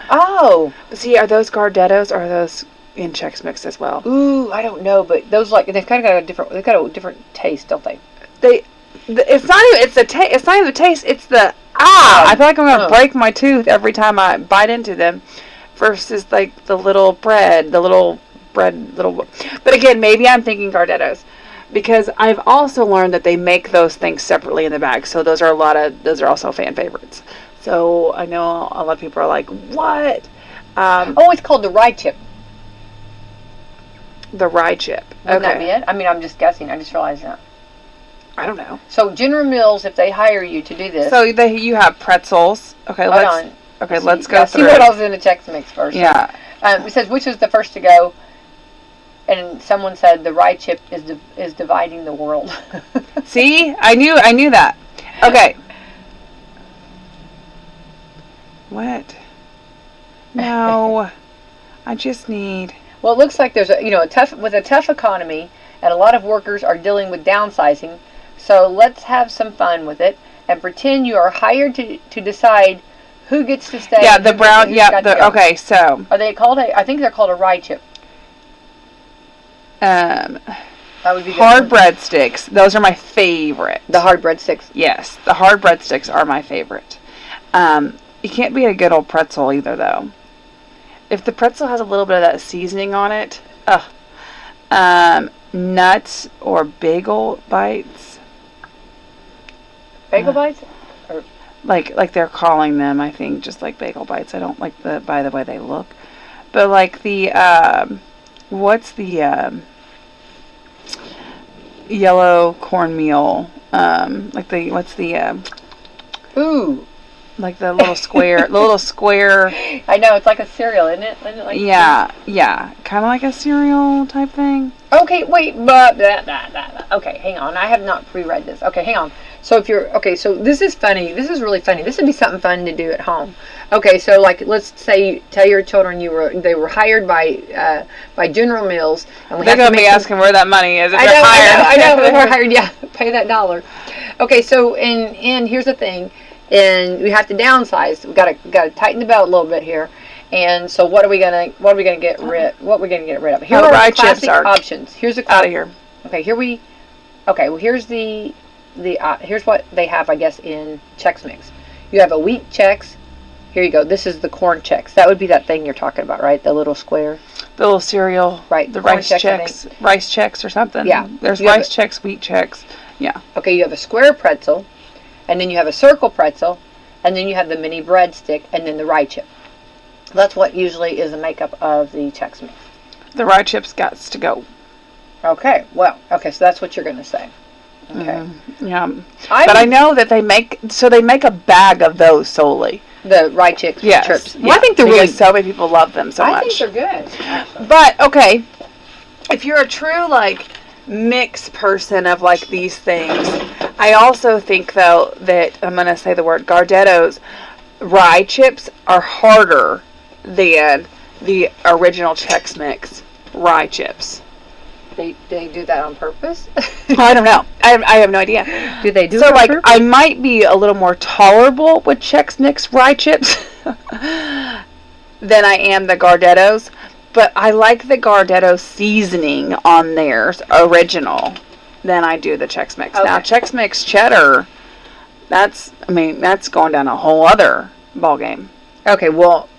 Oh. But see, are those Gardettos or are those in Chex Mix as well? Ooh, I don't know, but those they've kind of got a different taste, don't they? It's not even the taste, it's the I feel like I'm going to break my tooth every time I bite into them versus like the little bread. But again, maybe I'm thinking Gardettos. because I've also learned that they make those things separately in the bag. So those are also fan favorites. So I know a lot of people are like, what? It's called the rye chip. The rye chip. Wouldn't that be it? I mean, I'm just guessing. I just realized that. I don't know. So General Mills, if they hire you to do this. So you have pretzels. Okay, let's go through. See what else is in the Chex Mix first. Yeah. It says which was the first to go, and someone said the rye chip is dividing the world. See, I knew that. Okay. What? No, I just need. Well, it looks like there's a tough economy, and a lot of workers are dealing with downsizing. So let's have some fun with it and pretend you are hired to decide who gets to stay. Yeah, the brown. Yeah, okay. So are they called I think they're called a rye chip. That would be hard breadsticks. Those are my favorite. The hard breadsticks. Yes, the hard breadsticks are my favorite. You can't beat a good old pretzel either, though. If the pretzel has a little bit of that seasoning on it, nuts or bagel bites. Bagel bites? Or like they're calling them, I think, just like bagel bites. I don't like by the way they look. But like the what's the yellow cornmeal? Ooh. Like the little square, I know, it's like a cereal, isn't it? Isn't it like yeah, kind of like a cereal type thing. Okay, wait, but okay, hang on. I have not pre-read this. Okay, hang on. So so this is funny. This is really funny. This would be something fun to do at home. Okay, so like let's say tell your children they were hired by General Mills, and they're gonna be asking where that money is. If I know. They're hired. Yeah, pay that $1. Okay, so and here's the thing. And we have to downsize. We gotta tighten the belt a little bit here. And so what are we gonna get rid of? Here are the classic options. Here's a out of here. Okay, well here's here's what they have, I guess, in Chex Mix. You have a wheat Chex. Here you go. This is the corn Chex. That would be that thing you're talking about, right? The little square. The little cereal. Right. The rice Chex. Rice Chex or something. Yeah. There's rice Chex, wheat Chex. Yeah. Okay, you have a square pretzel. And then you have a circle pretzel, and then you have the mini breadstick, and then the rye chip. That's what usually is the makeup of the Chex Mix. The rye chips got to go. Okay, so that's what you're going to say. Okay. Yeah. But I know that they make a bag of those solely. The rye chips. Yes. Well, I think they're really. So many people love them so much. I think they're good. Actually. But okay, if you're a true mix person of these things, I also think though that I'm gonna say the word Gardetto's rye chips are harder than the original Chex Mix rye chips. They do that on purpose? I don't know. I have no idea. Do they do so it on purpose? I might be a little more tolerable with Chex Mix rye chips than I am the Gardetto's. But I like the Gardetto seasoning on theirs original than I do the Chex Mix. Okay. Now Chex Mix cheddar, that's going down a whole other ball game. Okay, well,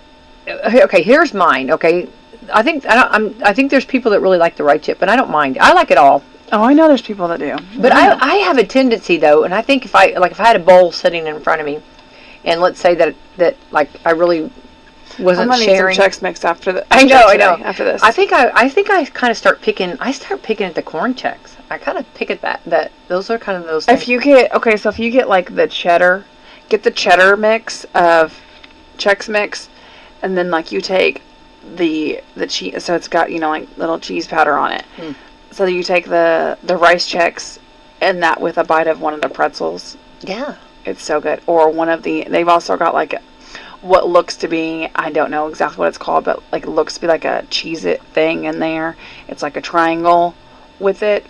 here's mine. Okay, I think there's people that really like the rye chip, and I don't mind. I like it all. Oh, I know there's people that do. But I have a tendency though, and I think if I had a bowl sitting in front of me, and let's say that I really wasn't sharing. Need some Chex Mix after the. I know. After this, I think I kind of start picking. I start picking at the corn Chex. I kind of pick at that. Those are kind of those things. If you get the cheddar, get the cheddar mix of Chex Mix, and then you take the cheese. So it's got little cheese powder on it. Mm. So you take the rice Chex, and that with a bite of one of the pretzels. Yeah, it's so good. Or one of they've also got what looks to be, I don't know exactly what it's called, but it looks to be like a Cheez-It thing in there. It's like a triangle with it.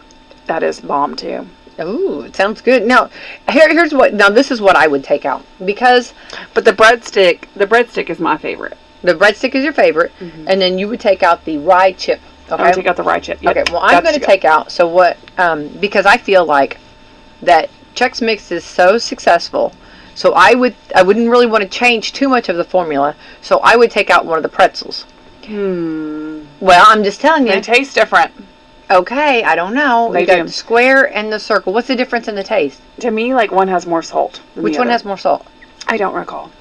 That is bomb too. Ooh, it sounds good. Now, this is what I would take out but the breadstick is my favorite. The breadstick is your favorite, and then you would take out the rye chip. Okay, I would take out the rye chip. Yep. Okay, well, I'm going to take out. So what? Because I feel like that Chex Mix is so successful. So I wouldn't really want to change too much of the formula. So I would take out one of the pretzels. Well, I'm just telling you. They taste different. Okay, I don't know. They You got do. the square and the circle. What's the difference in the taste? To me, like, one has more salt than Which the one other. has more salt? I don't recall.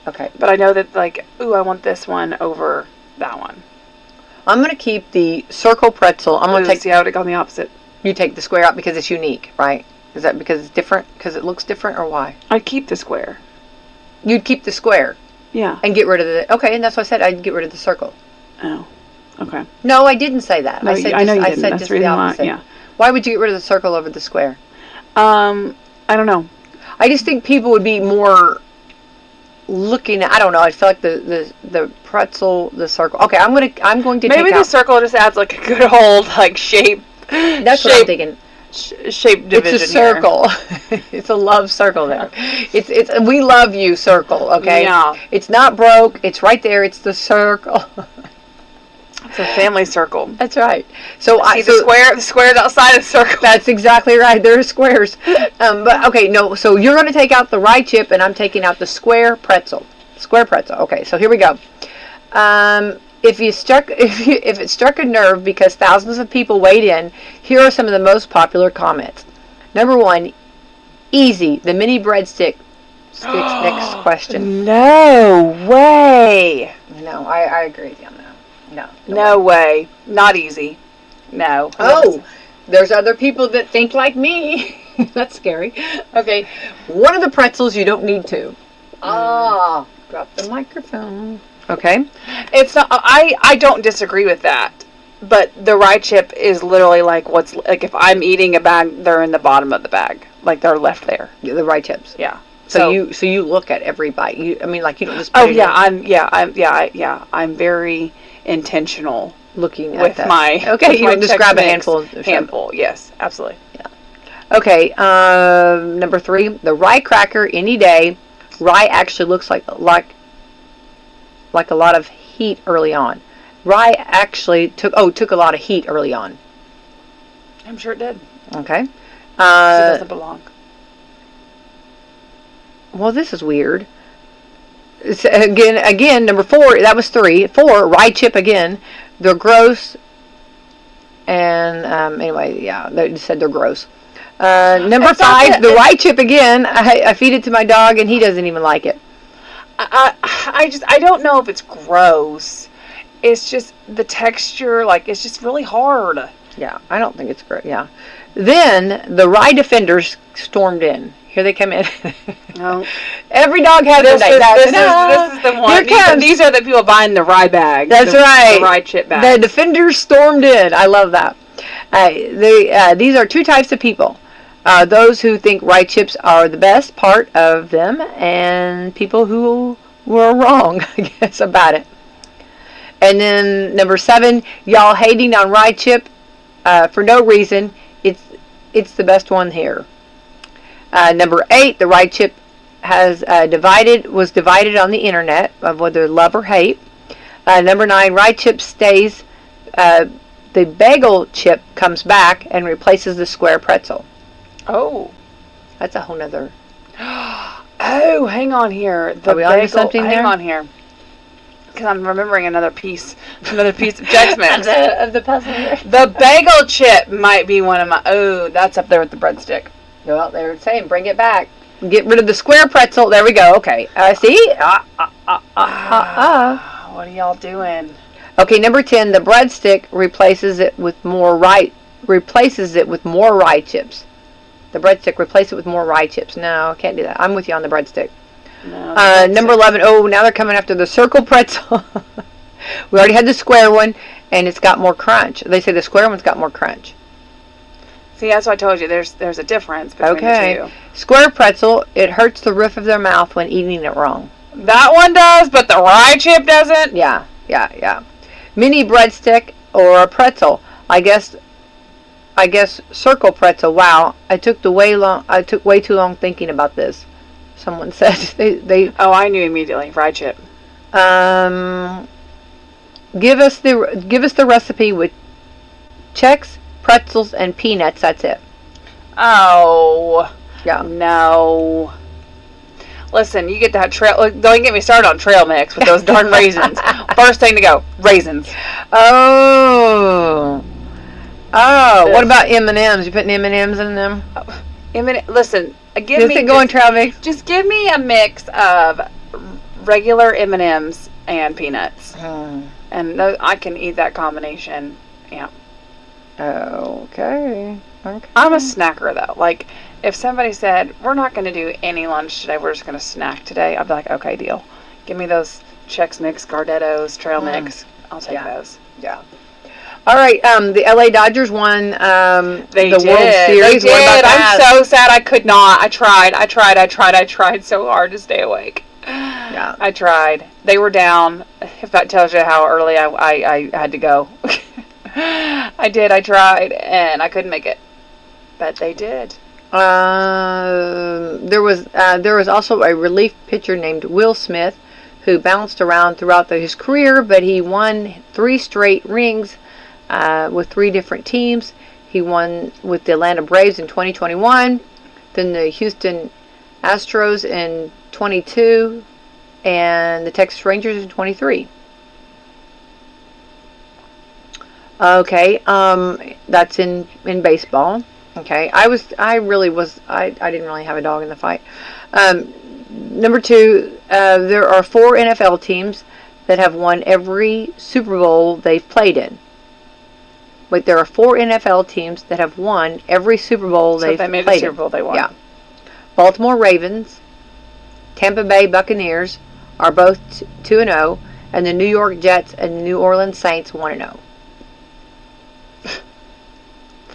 Okay. But I know that, like, ooh, I want this one over that one. I'm going to keep the circle pretzel. I'm going to take... See how it gone the opposite. You take the square out because it's unique, right? Is that because it's different? Because it looks different, or why? I'd keep the square. You'd keep the square Yeah. and get rid of the... Okay, and that's what I said. I'd get rid of the circle. Oh. Okay. No, I didn't say that. No, I said I know you I didn't. said That's just the the reason why, opposite. yeah. Why would you get rid of the circle over the square? I don't know. I just think people would be more looking at... I don't know. I feel like the pretzel, the circle... Okay, I'm going to Maybe take the out... circle just adds, like, a good old, like, shape. That's what I'm thinking. Shape division. It's a circle. It's a love circle there. It's we love you circle, okay? Yeah. It's not broke. It's right there. It's the circle. It's a family circle. That's right. So The square's outside of the circle. That's exactly right. There are squares. But okay, no. So you're going to take out the rye chip, and I'm taking out the square pretzel. Square pretzel. Okay. So here we go. If it struck a nerve because thousands of people weighed in, here are some of the most popular comments. Number 1, easy. The mini breadstick sticks. Next question. No way. No, I agree with you on that. No way. Not easy. No. Oh, there's other people that think like me. That's scary. Okay, one of the pretzels you don't need to. Drop the microphone. Okay. It's not. I don't disagree with that, but the rye chip is literally like what's like if I'm eating a bag, they're in the bottom of the bag, like they're left there. The rye chips. Yeah. So you look at every bite. You don't just. Oh yeah, I'm very intentional looking at with that. my. Okay, with you my don't just grab a handful. Handful, yes, absolutely. Yeah. Okay. Number 3, the rye cracker any day. Rye actually looks like a lot of heat early on. Rye actually took a lot of heat early on. I'm sure it did. Okay. It doesn't belong. Well, this is weird. It's, again, number 4, that was 3. 4, rye chip again. They're gross. And anyway, yeah, they said they're gross. Number 5, the rye chip again. I feed it to my dog, and he doesn't even like it. I don't know if it's gross. It's just the texture, like it's just really hard. Yeah, I don't think it's great. Yeah. Then the rye defenders stormed in. Here they come in. No. Every dog has This this is the one. These are the people buying the rye bag. That's right. The rye chip bag. The defenders stormed in. I love that. These are 2 types of people. Those who think rye chips are the best part of them, and people who were wrong, I guess, about it. And then number 7, y'all hating on rye chip for no reason. It's the best one here. Number 8, the rye chip was divided on the internet of whether love or hate. Number 9, rye chip stays. The bagel chip comes back and replaces the square pretzel. Oh. That's a whole nother. Oh, hang on here. Are we on to something there? Hang on here. Because I'm remembering another piece of judgment. of the puzzle here. The bagel chip might be one of my... Oh, that's up there with the breadstick. Well, they were saying, bring it back. Get rid of the square pretzel. There we go. Okay. See? What are y'all doing? Okay, number 10, the breadstick replaces it with more rye chips. The breadstick replace it with more rye chips. No, I can't do that. I'm with you on the breadstick. No, number 11. Oh, now they're coming after the circle pretzel. We already had the square one, and it's got more crunch. They say the square one's got more crunch. See, that's what I told you. There's a difference between the 2. Square pretzel, it hurts the roof of their mouth when eating it wrong. That one does, but the rye chip doesn't? Yeah. Mini breadstick or a pretzel. I guess circle pretzel. Wow, I took way too long thinking about this. Someone said they. Oh, I knew immediately. Rye chip. Give us the recipe with Chex, pretzels, and peanuts. That's it. Oh. Yeah. No. Listen, you get that trail. Don't get me started on trail mix with those darn raisins. First thing to go, raisins. Oh. Oh, what Ugh. about M&Ms? You putting M&Ms in them? Listen, Does it go in trail mix? Just give me a mix of regular M&Ms and peanuts, and I can eat that combination. Yeah. Okay. I'm a snacker though. Like, if somebody said we're not going to do any lunch today, we're just going to snack today, I'd be like, okay, deal. Give me those Chex Mix, Gardettos, trail mix. I'll take those. Yeah. All right. The LA Dodgers won They the did. World Series. They What did. about that? I'm so sad I could not. I tried so hard to stay awake. Yeah. I tried. They were down. If that tells you how early I had to go. I did. I tried, and I couldn't make it. But they did. There was also a relief pitcher named Will Smith, who bounced around throughout his career, but he won 3 straight rings with 3 different teams. He won with the Atlanta Braves in 2021, then the Houston Astros in 22, and the Texas Rangers in 23. Okay, that's in baseball. Okay, I didn't really have a dog in the fight. Number 2, there are 4 NFL teams that have won every Super Bowl they've played in. Wait, there are 4 NFL teams that have won every Super Bowl they've played in. So they made the Super Bowl, they won. Yeah. Baltimore Ravens, Tampa Bay Buccaneers are both 2-0, and the New York Jets and New Orleans Saints 1-0.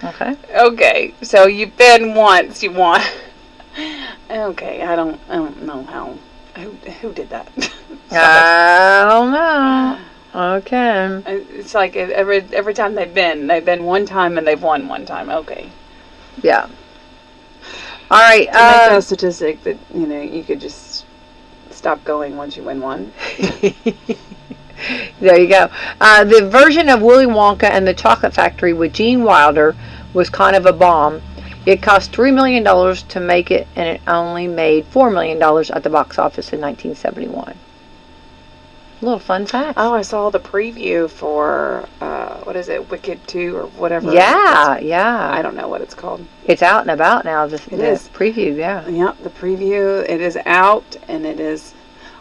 Okay. Okay, so you've been once, you won. Okay, I don't know how. Who did that? I don't know. Okay. It's like every time they've been one time and they've won one time. Okay. Yeah. All right. To make that a statistic that you could just stop going once you win one. There you go. The version of Willy Wonka and the Chocolate Factory with Gene Wilder was kind of a bomb. It cost $3 million to make it, and it only made $4 million at the box office in 1971. A little fun fact. Oh, I saw the preview for, what is it, Wicked 2 or whatever. Yeah. I don't know what it's called. It's out and about now, the is. preview, yeah. Yep, the preview. It is out, and it is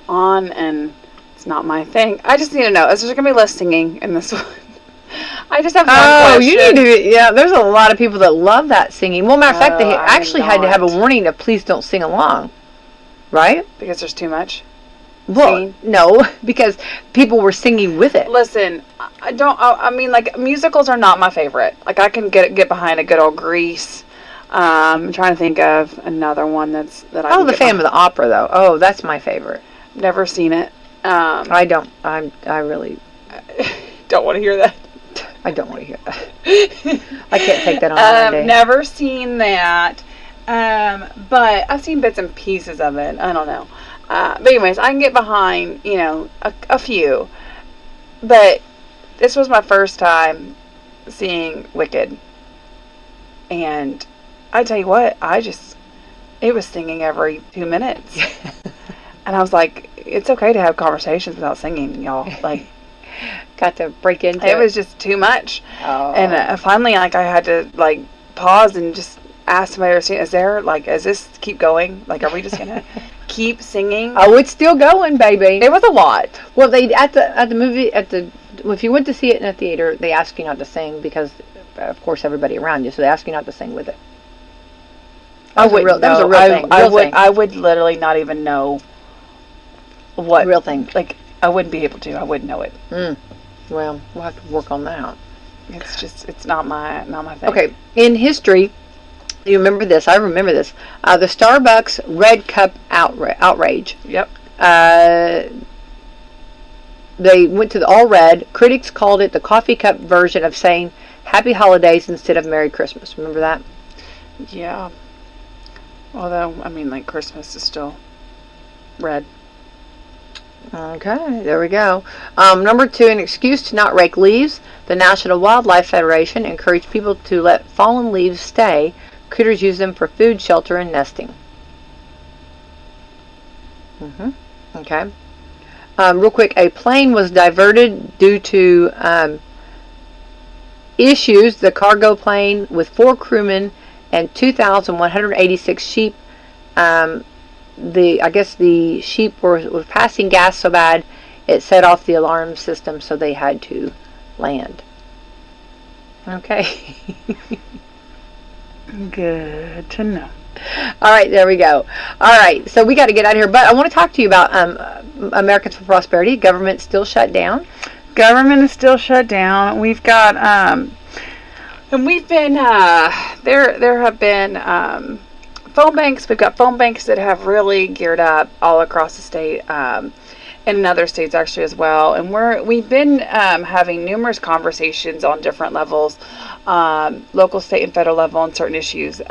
on, and it's not my thing. I just need to know, is there going to be less singing in this one? I just have one question. You need to, there's a lot of people that love that singing. Well, matter of fact, they actually had to have a warning to please don't sing along. Right? Because there's too much? Well, singing? No, because people were singing with it. Listen, I mean, like, musicals are not my favorite. Like, I can get behind a good old Grease. I'm trying to think of another one that I The Phantom of the Opera, though. Oh, that's my favorite. Never seen it. I don't. I really don't want to hear that. I don't want to hear that. I can't take that on Monday. Never seen that. But I've seen bits and pieces of it. I don't know. But anyways, I can get behind, a few. But this was my first time seeing Wicked. And I tell you what, it was singing every 2 minutes. And I was like, it's okay to have conversations without singing, y'all. Like, got to break into it. It was just too much. Oh. And finally, like, I had to, like, pause and just ask somebody, is this keep going? Like, are we just going to keep singing? Oh, it's still going, baby. It was a lot. Well, they at the movie, if you went to see it in a theater, they ask you not to sing because, of course, everybody around you, so they ask you not to sing with it. That was a real thing. I would literally not even know what. Real thing. Like, I wouldn't be able to. I wouldn't know it. Well, we'll have to work on that. It's not my thing. Okay, in history, you remember this? I remember this. The Starbucks Red Cup outrage. Yep. They went to the all red. Critics called it the coffee cup version of saying Happy Holidays instead of Merry Christmas. Remember that? Yeah. Although, I mean, like, Christmas is still red. Okay, there we go. Number 2, an excuse to not rake leaves. The National Wildlife Federation encouraged people to let fallen leaves stay. Critters use them for food, shelter, and nesting. Okay. Real quick, a plane was diverted due to issues the cargo plane with 4 crewmen and 2,186 sheep. I guess the sheep were passing gas so bad it set off the alarm system, so they had to land. Okay. Good to know. All right, there we go. All right, so we got to get out of here, but I want to talk to you about Americans for Prosperity. Government still shut down. Government is still shut down. We've got and we've been there have been phone banks. We've got phone banks that have really geared up all across the state, and in other states actually as well. And we've been having numerous conversations on different levels, local, state, and federal level on certain issues.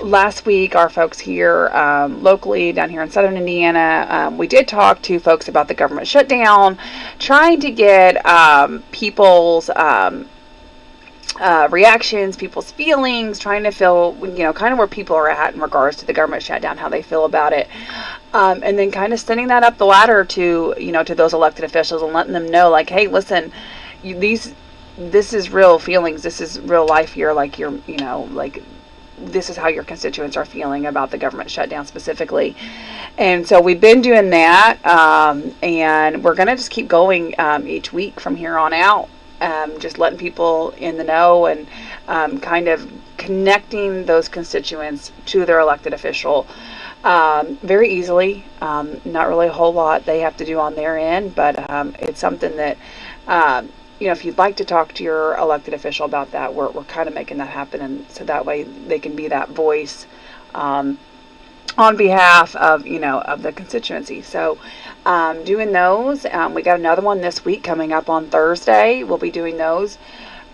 Last week, our folks here locally down here in southern Indiana, we did talk to folks about the government shutdown, trying to get people's reactions, people's feelings, trying to feel, kind of where people are at in regards to the government shutdown, how they feel about it. And then kind of sending that up the ladder to, to those elected officials and letting them know, like, hey, listen, this is real feelings. This is real life here. Like, this is how your constituents are feeling about the government shutdown specifically. And so we've been doing that, and we're going to just keep going each week from here on out, just letting people in the know and kind of connecting those constituents to their elected official very easily. Not really a whole lot they have to do on their end, but it's something that if you'd like to talk to your elected official about that, we're kind of making that happen, and so that way they can be that voice on behalf of of the constituency. So doing those, we got another one this week coming up on Thursday. We'll be doing those.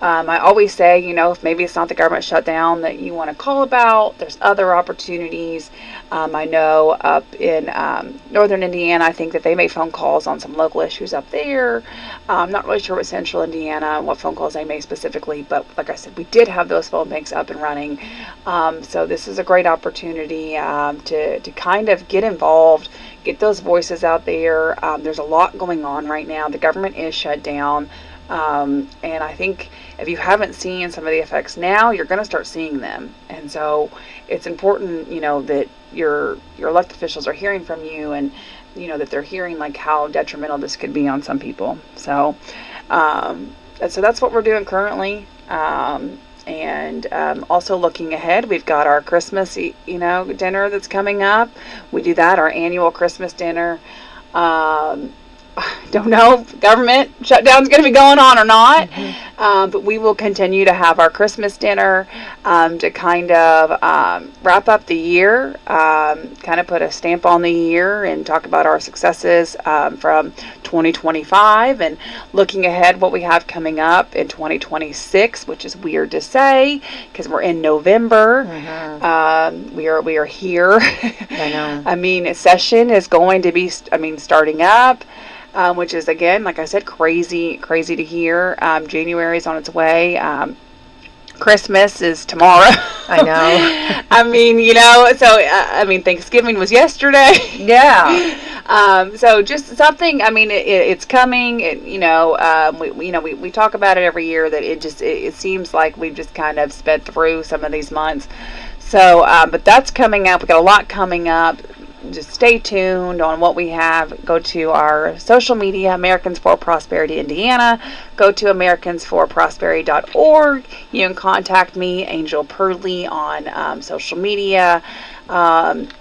I always say, if maybe it's not the government shutdown that you want to call about, there's other opportunities. I know up in northern Indiana, I think that they made phone calls on some local issues up there. I'm not really sure what central Indiana, what phone calls they made specifically, but like I said, we did have those phone banks up and running. So this is a great opportunity to kind of get involved, get those voices out there. There's a lot going on right now. The government is shut down. And I think if you haven't seen some of the effects now, you're going to start seeing them. And so it's important, that your elected officials are hearing from you, and, that they're hearing like how detrimental this could be on some people. So, so that's what we're doing currently. And also looking ahead, we've got our Christmas, dinner that's coming up. We do that, our annual Christmas dinner. Don't know if government shutdown's going to be going on or not, but we will continue to have our Christmas dinner to kind of wrap up the year, kind of put a stamp on the year and talk about our successes from 2025 and looking ahead what we have coming up in 2026, which is weird to say because we're in November. We are here. I know. I mean, a session is going to be starting up. Which is, again, like I said, crazy to hear. January is on its way. Christmas is tomorrow. I know. I mean, so, Thanksgiving was yesterday. Yeah. So just something, it's coming. We talk about it every year that it seems like we've just kind of sped through some of these months. So, but that's coming up. We got a lot coming up. Just stay tuned on what we have. Go to our social media, Americans for Prosperity Indiana. Go to americansforprosperity.org. You can contact me, Angel Purley, on social media. And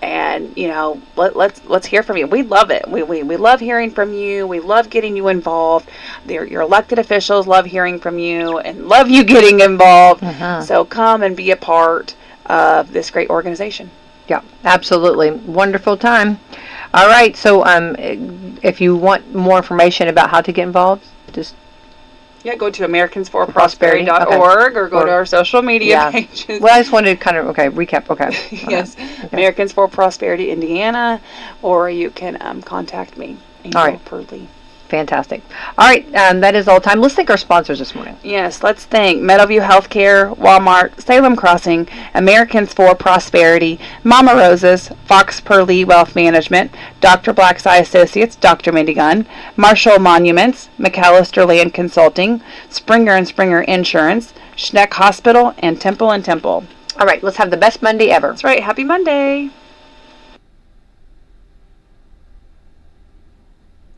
let's hear from you. We love it. We love hearing from you. We love getting you involved. Your elected officials love hearing from you and love you getting involved. So come and be a part of this great organization. Yeah, absolutely. Wonderful time. All right. So if you want more information about how to get involved, just go to americansforprosperity.org or go to our social media pages. Well, I just wanted to kind of, recap. Okay. Yes. Americans for Prosperity Indiana, or you can contact me, Angel Purley. Fantastic. All right, that is all time. Let's thank our sponsors this morning. Yes, let's thank Meadowview Healthcare, Walmart, Salem Crossing, Americans for Prosperity, Mama Roses, Fox Purley Wealth Management, Dr. Black's Eye Associates, Dr. Mindy Gunn, Marshall Monuments, McAllister Land Consulting, Springer and Springer Insurance, Schneck Hospital, and Temple and Temple. All right, let's have the best Monday ever. That's right. Happy Monday.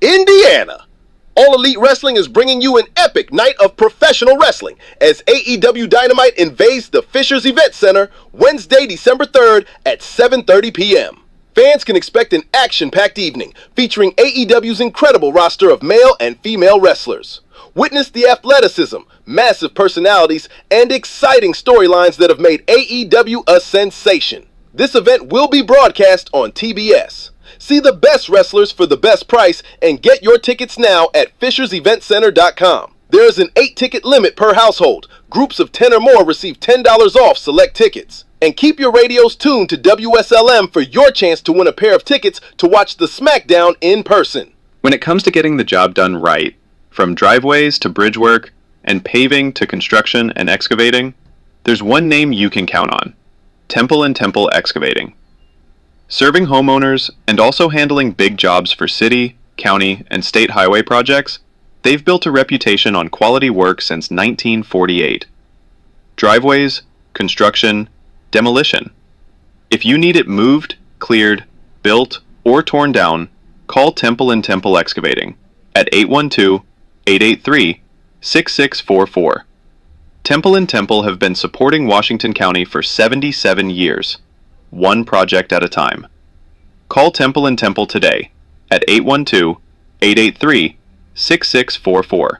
Indiana. All Elite Wrestling is bringing you an epic night of professional wrestling as AEW Dynamite invades the Fishers Event Center Wednesday, December 3rd at 7:30 p.m. Fans can expect an action-packed evening featuring AEW's incredible roster of male and female wrestlers. Witness the athleticism, massive personalities, and exciting storylines that have made AEW a sensation. This event will be broadcast on TBS. See the best wrestlers for the best price and get your tickets now at FishersEventCenter.com. There is an 8-ticket limit per household. Groups of 10 or more receive $10 off select tickets. And keep your radios tuned to Wslm for your chance to win a pair of tickets to watch the SmackDown in person. When it comes to getting the job done right, from driveways to bridge work and paving to construction and excavating, there's one name you can count on: Temple and Temple Excavating. Serving homeowners and also handling big jobs for city, county, and state highway projects, they've built a reputation on quality work since 1948. Driveways, construction, demolition. If you need it moved, cleared, built, or torn down, call Temple and Temple Excavating at 812-883-6644. Temple and Temple have been supporting Washington County for 77 years. One project at a time. Call Temple and Temple today at 812-883-6644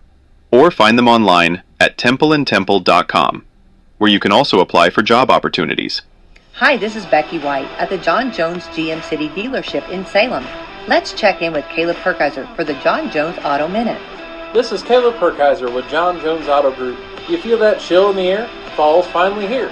or find them online at templeandtemple.com, where you can also apply for job opportunities. Hi, this is Becky White at the John Jones GM City dealership in Salem. Let's check in with Caleb Perkiser for the John Jones Auto Minute. This is Caleb Perkiser with John Jones Auto Group. You feel that chill in the air? Fall's finally here.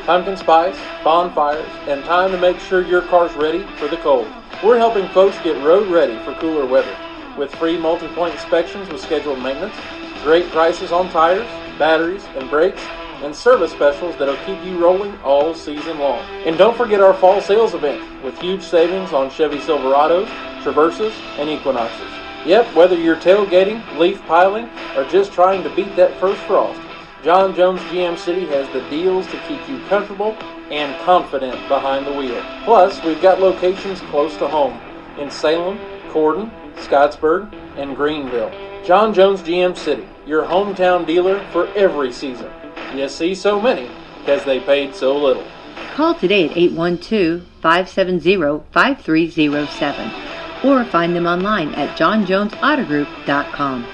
Pumpkin spice, bonfires, and time to make sure your car's ready for the cold. We're helping folks get road ready for cooler weather with free multi-point inspections with scheduled maintenance, great prices on tires, batteries, and brakes, and service specials that'll keep you rolling all season long. And don't forget our fall sales event with huge savings on Chevy Silverados, Traverses, and Equinoxes. Yep, whether you're tailgating, leaf piling, or just trying to beat that first frost, John Jones GM City has the deals to keep you comfortable and confident behind the wheel. Plus, we've got locations close to home in Salem, Corden, Scottsburg, and Greenville. John Jones GM City, your hometown dealer for every season. You see so many because they paid so little. Call today at 812-570-5307 or find them online at johnjonesautogroup.com.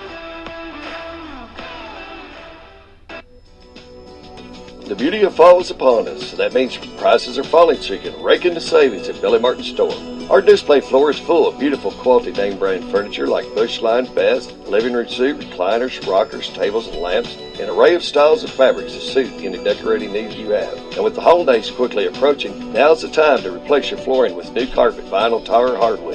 The beauty of fall is upon us, so that means prices are falling so you can rake in the savings at Billy Martin's store. Our display floor is full of beautiful quality name brand furniture like Bushline, Best, living room suite, recliners, rockers, tables, and lamps, an array of styles and fabrics to suit any decorating needs you have. And with the holidays quickly approaching, now's the time to replace your flooring with new carpet, vinyl, tar, or hardwood.